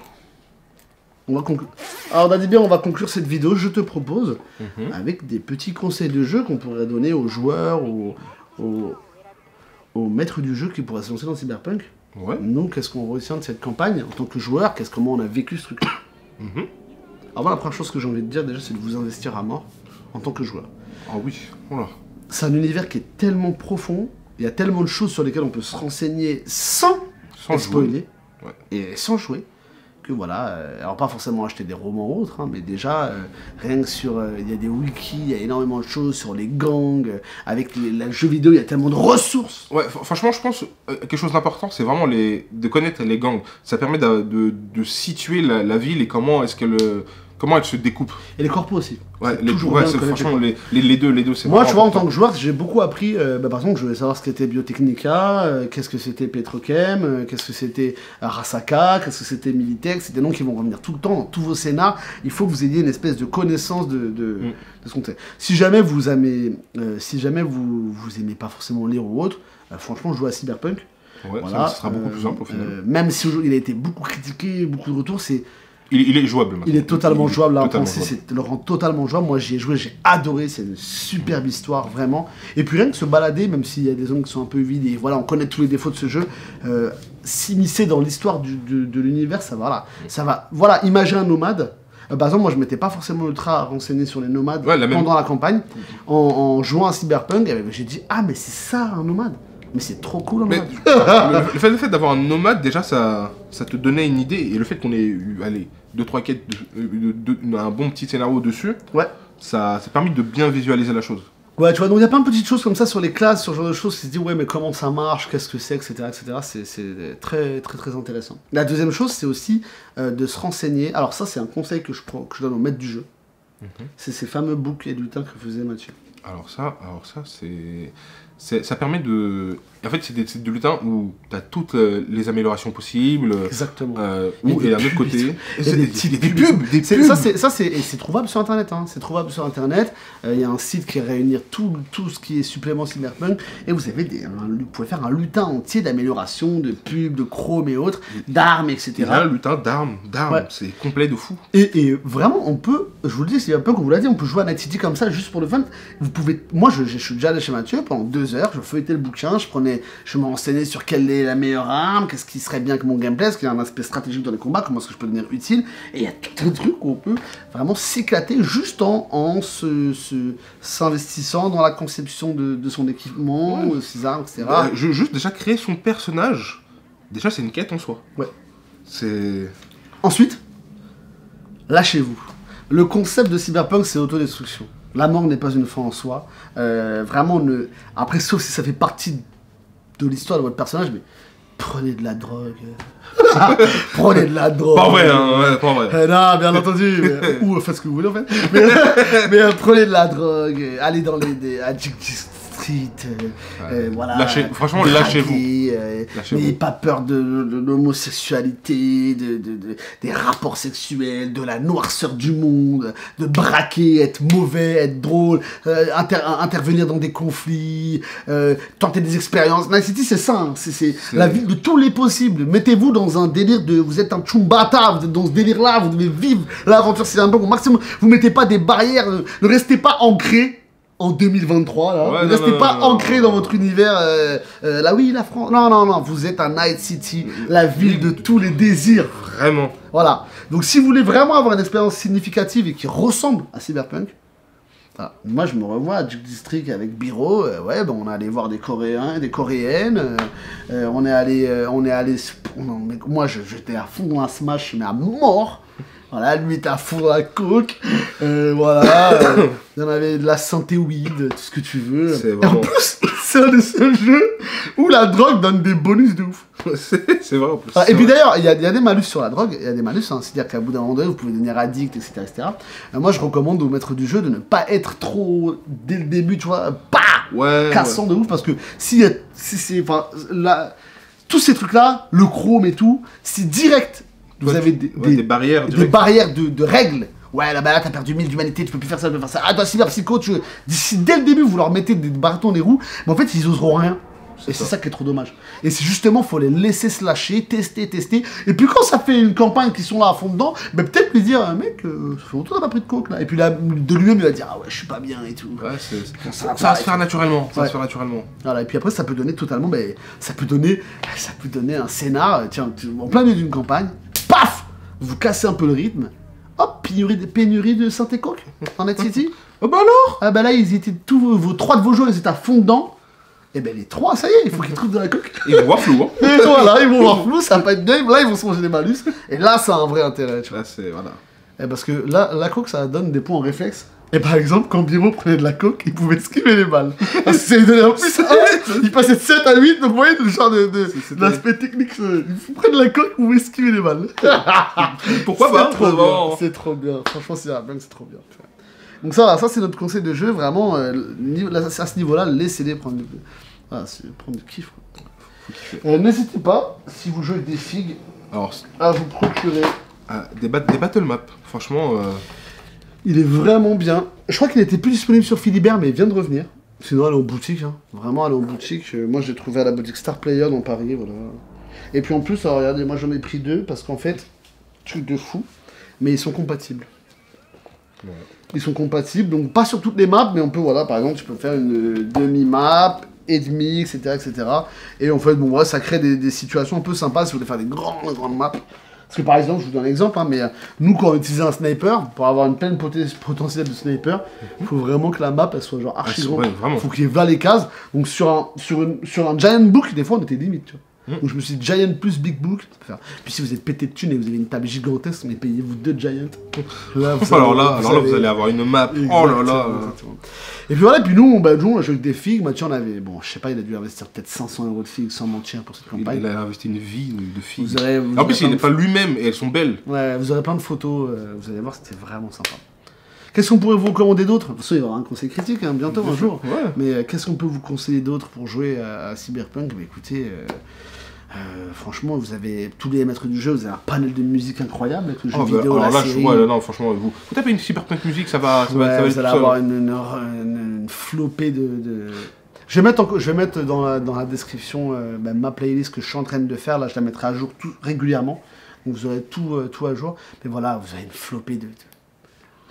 On va conclure. Alors Daddy Beer, on va conclure cette vidéo, je te propose, avec des petits conseils de jeu qu'on pourrait donner aux joueurs, aux maîtres du jeu qui pourraient se lancer dans Cyberpunk. Ouais. Nous, qu'est-ce qu'on retient de cette campagne en tant que joueur, comment on a vécu ce truc. Alors moi, la première chose que j'ai envie de dire déjà, c'est de vous investir à mort en tant que joueur. Ah oui, voilà. C'est un univers qui est tellement profond, il y a tellement de choses sur lesquelles on peut se renseigner sans spoiler, Ouais. et sans jouer, que voilà, alors pas forcément acheter des romans ou autres, hein, mais déjà, rien que sur, il y a des wikis, il y a énormément de choses sur les gangs, avec le jeu vidéo, il y a tellement de ressources. Ouais, franchement, je pense quelque chose d'important, c'est vraiment de connaître les gangs. Ça permet de situer la ville et comment elle se découpe. Et les corpos aussi. Ouais, C'est toujours bien de connaître franchement, les deux, c'est Moi, vraiment tu vois, en important. tant que joueur, j'ai beaucoup appris. Par exemple, je voulais savoir ce qu'était Biotechnica, qu'est-ce que c'était Petrochem, qu'est-ce que c'était Arasaka, qu'est-ce que c'était Militech. C'est des noms qui vont revenir tout le temps dans tous vos scénars. Il faut que vous ayez une espèce de connaissance de ce qu'on sait. Si jamais vous aimez, vous aimez pas forcément lire ou autre, franchement, jouez à Cyberpunk. Ouais, Voilà, ça sera beaucoup plus simple au final. même si il a été beaucoup critiqué, beaucoup de retours, Il est jouable maintenant. il est totalement jouable, là, en totalement français, jouable. c'est le rend totalement jouable. Moi, j'y ai joué, j'ai adoré, c'est une superbe histoire, vraiment. Et puis rien que se balader, même s'il y a des zones qui sont un peu vides, et voilà, on connaît tous les défauts de ce jeu, s'immiscer dans l'histoire de l'univers, ça va, voilà, imaginer un nomade. Par exemple, moi, je m'étais pas forcément ultra renseigné sur les nomades pendant la campagne. En jouant à Cyberpunk, j'ai dit, ah, mais c'est ça, un nomade. Mais c'est trop cool, un Mais nomade. le fait d'avoir un nomade, déjà, ça te donnait une idée. Et le fait qu'on ait eu, allez, 2-3 quêtes, un bon petit scénario dessus, Ouais. ça a permis de bien visualiser la chose. Ouais, tu vois, donc il y a plein de petites choses comme ça sur les classes, sur ce genre de choses, qui se disent, ouais, mais comment ça marche, qu'est-ce que c'est, etc., etc. C'est très, très, très intéressant. La deuxième chose, c'est aussi de se renseigner. Alors ça, c'est un conseil que je donne aux maîtres du jeu. C'est ces fameux boucs et lutins que faisait Mathieu. Alors ça, ça permet de... En fait, c'est des lutins où tu as toutes les améliorations possibles. Exactement. Et d'un autre côté... Il y a des petites pubs. Ça, c'est trouvable sur Internet. Hein. C'est trouvable sur Internet. Il y a un site qui réunit tout ce qui est supplément Cyberpunk. Et vous avez vous pouvez faire un lutin entier d'amélioration, de pubs, de chrome et autres, d'armes, etc. Il y a un lutin d'armes. Ouais. C'est complet de fou. Et vraiment, on peut, je vous le dis, c'est un peu comme vous l'avez dit, on peut jouer à Night City comme ça, juste pour le fun. Vous pouvez, moi, je suis déjà allé chez Mathieu pendant 2 heures, je feuilletais le bouquin, je me renseignais sur quelle est la meilleure arme, qu'est-ce qui serait bien que mon gameplay, est-ce qu'il y a un aspect stratégique dans les combats, comment est-ce que je peux devenir utile, et il y a tout un truc où on peut vraiment s'éclater juste en s'investissant dans la conception de son équipement, de ses armes, etc. Juste déjà créer son personnage, déjà c'est une quête en soi. Ouais. C'est... Ensuite, lâchez-vous. Le concept de Cyberpunk, c'est autodestruction. La mort n'est pas une fin en soi. Vraiment, après, sauf si ça fait partie de l'histoire de votre personnage, mais prenez de la drogue. Prenez de la drogue. Pas vrai, hein, ouais, pas vrai. Non, bien entendu. Ou faites ce que vous voulez, en fait. Mais prenez de la drogue. Allez dans à Dick Street. Voilà. Franchement, lâchez-vous. N'ayez pas peur de l'homosexualité, des rapports sexuels, de la noirceur du monde, de braquer, être mauvais, être drôle, intervenir dans des conflits, tenter des expériences. Night City, c'est ça, hein. C'est la vie de tous les possibles. Mettez-vous dans un délire vous êtes un chumbata, vous êtes dans ce délire-là, vous devez vivre l'aventure, c'est un peu au maximum. Vous mettez pas des barrières, ne restez pas ancrés en 2023, là. Ouais, ne restez pas ancré dans votre univers. Là, oui, la France. Non, vous êtes à Night City, la ville de tous les désirs. Vraiment. Voilà. Donc, si vous voulez vraiment avoir une expérience significative et qui ressemble à Cyberpunk, voilà. Moi, je me revois à Duke District avec Biro. On est allé voir des Coréens, des Coréennes. On est allé. Moi, j'étais à fond dans la Smash, mais à mort. Voilà, lui était à fond dans la coke, voilà, il y en avait de la santé weed, tout ce que tu veux. C'est Et en vraiment... plus, c'est un des seuls jeux où la drogue donne des bonus de ouf. C'est vrai en plus. Et puis d'ailleurs, il y a des malus sur la drogue, il y a des malus, hein, c'est-à-dire qu'à bout d'un moment donné, vous pouvez devenir addict, etc. etc. Moi, je recommande au maître du jeu de ne pas être trop, dès le début, tu vois, cassant de ouf, parce que si enfin, tous ces trucs-là, le chrome et tout, c'est direct. Vous avez des barrières, des barrières de règles. Ouais, là, t'as perdu 1000 d'humanité, tu peux plus faire ça, tu peux faire ça. Ah, toi, cyberpsycho, si dès le début, vous leur mettez des bâtons dans les roues, mais en fait, ils oseront rien. Et c'est ça qui est trop dommage. Et c'est justement, faut les laisser se lâcher, tester. Et puis quand ça fait une campagne qui sont là à fond dedans, ben peut-être lui dire, mec, ça fait longtemps que t'as pas pris de coke là. Et puis là, de lui-même, il va dire, ah ouais, je suis pas bien et tout. Ouais, ça va se faire naturellement. Ça va se faire naturellement. Voilà, et puis après, ça peut donner totalement, ça peut donner un scénar, tiens, en plein milieu d'une campagne, paf, vous cassez un peu le rythme. Hop, pénurie de synthé coke en Night City. Oh bah alors. Ah bah là, ils étaient tous, 3 de vos joueurs, ils étaient à fond dedans. Et ben les 3, ça y est, il faut qu'ils trouvent de la coque. Ils vont voir flou, hein. Et voilà, ils vont voir flou, ça va pas être game, là ils vont se manger des malus. Et là, ça a un vrai intérêt, tu vois. Là, c'est, voilà. Et parce que là, la coque, ça donne des points en réflexe. Et par exemple, quand Biro prenait de la coque, il pouvait esquiver les balles. Parce que ça lui donnait en plus, il passait de 7 à 8, donc vous voyez, le genre l'aspect technique, il prenait de la coque, il pouvait esquiver les balles. Pourquoi pas? C'est trop bien, franchement, c'est trop bien. Donc ça c'est notre conseil de jeu, vraiment, à ce niveau-là, laissez-les prendre du kiff. N'hésitez pas, si vous jouez avec des figues, à vous procurer... des battle maps, franchement... Il est vraiment bien. Je crois qu'il était plus disponible sur Philibert, mais il vient de revenir. Sinon, allez en boutique, hein. Vraiment, allez en boutique. Moi, je l'ai trouvé à la boutique Star Player dans Paris, voilà. Et puis en plus, alors, regardez, moi j'en ai pris 2, parce qu'en fait, truc de fou, mais ils sont compatibles. Ouais. Ils sont compatibles, donc pas sur toutes les maps, mais on peut, voilà, par exemple, tu peux faire une demi-map, et demi, etc., etc. Et en fait, bon, voilà, ça crée des situations un peu sympas si vous voulez faire des grandes maps. Parce que par exemple, je vous donne un exemple, hein, mais nous, quand on utilisait un sniper, pour avoir une pleine potentiel de sniper, il faut vraiment que la map, elle soit genre archi grande. Il faut qu'il y ait les cases. Donc sur un giant book, des fois, on était limite, tu vois. Donc je me suis dit, Giant plus Big Book, ça peut faire. Puis si vous êtes pété de thunes et vous avez une table gigantesque, mais payez-vous 2 Giants. Là, vous allez avoir une map. Oh là là. Et puis voilà, et puis nous, on a joué avec des figues. Mathieu, on avait, bon, je sais pas, il a dû investir peut-être 500 € de figues sans mentir pour cette campagne. Il a investi une vie de figues. En plus, il n'est pas lui-même et elles sont belles. Ouais, vous aurez plein de photos, vous allez voir, c'était vraiment sympa. Qu'est-ce qu'on pourrait vous recommander d'autre? De toute façon, il y aura un conseil critique, hein, bientôt, un jour. Ouais. Mais qu'est-ce qu'on peut vous conseiller d'autre pour jouer à Cyberpunk? Écoutez, franchement, vous avez tous les maîtres du jeu, vous avez un panel de musique incroyable avec le jeu vidéo, la série. Non, franchement, vous tapez une Cyberpunk musique, ça va vous allez avoir une flopée de... Je vais mettre dans la description ma playlist que je suis en train de faire, là je la mettrai à jour régulièrement, donc vous aurez tout à jour. Mais voilà, vous avez une flopée de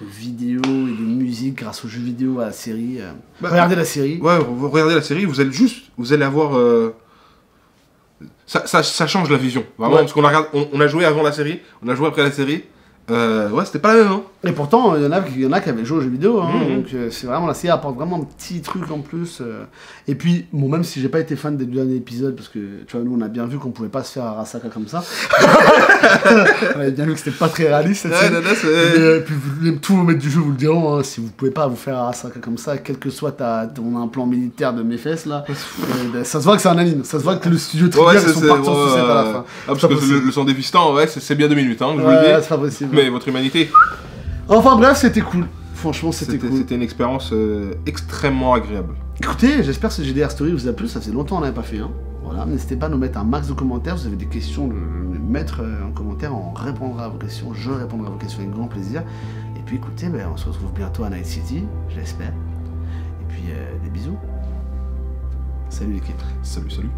vidéos et de musique grâce aux jeux vidéo, à la série. Regardez la série. Ouais, vous regardez la série, vous allez avoir... Ça change la vision, vraiment, parce qu'on on a joué avant la série, on a joué après la série, c'était pas la même, hein. Et pourtant, il y en a qui avaient joué aux jeux vidéo, hein, donc c'est vraiment, la série apporte vraiment un petit truc en plus. Et puis, bon, même si j'ai pas été fan des derniers épisodes, parce que, tu vois, nous, on a bien vu qu'on pouvait pas se faire Arasaka comme ça. On avait bien vu que c'était pas très réaliste, cette série. Et puis, tous vos maîtres du jeu vous le diront, hein, si vous pouvez pas vous faire Arasaka comme ça, quel que soit ton implant militaire de mes fesses, là, ça se voit que c'est un anime, ça se voit que le studio Trigger, ils sont partis en sucette à la fin. Parce que le son dévistant, c'est bien 2 minutes, hein, je vous le dis. C'est pas possible. Mais votre humanité... Enfin bref, c'était cool. Franchement, c'était cool. C'était une expérience extrêmement agréable. Écoutez, j'espère que ce GDR Story vous a plu. Ça faisait longtemps qu'on n'avait pas fait un. Voilà, n'hésitez pas à nous mettre un max de commentaires. Vous avez des questions, de mettre en commentaire. On répondra à vos questions. Je répondrai à vos questions avec grand plaisir. Et puis écoutez, on se retrouve bientôt à Night City, je l'espère. Et puis des bisous. Salut l'équipe. Salut.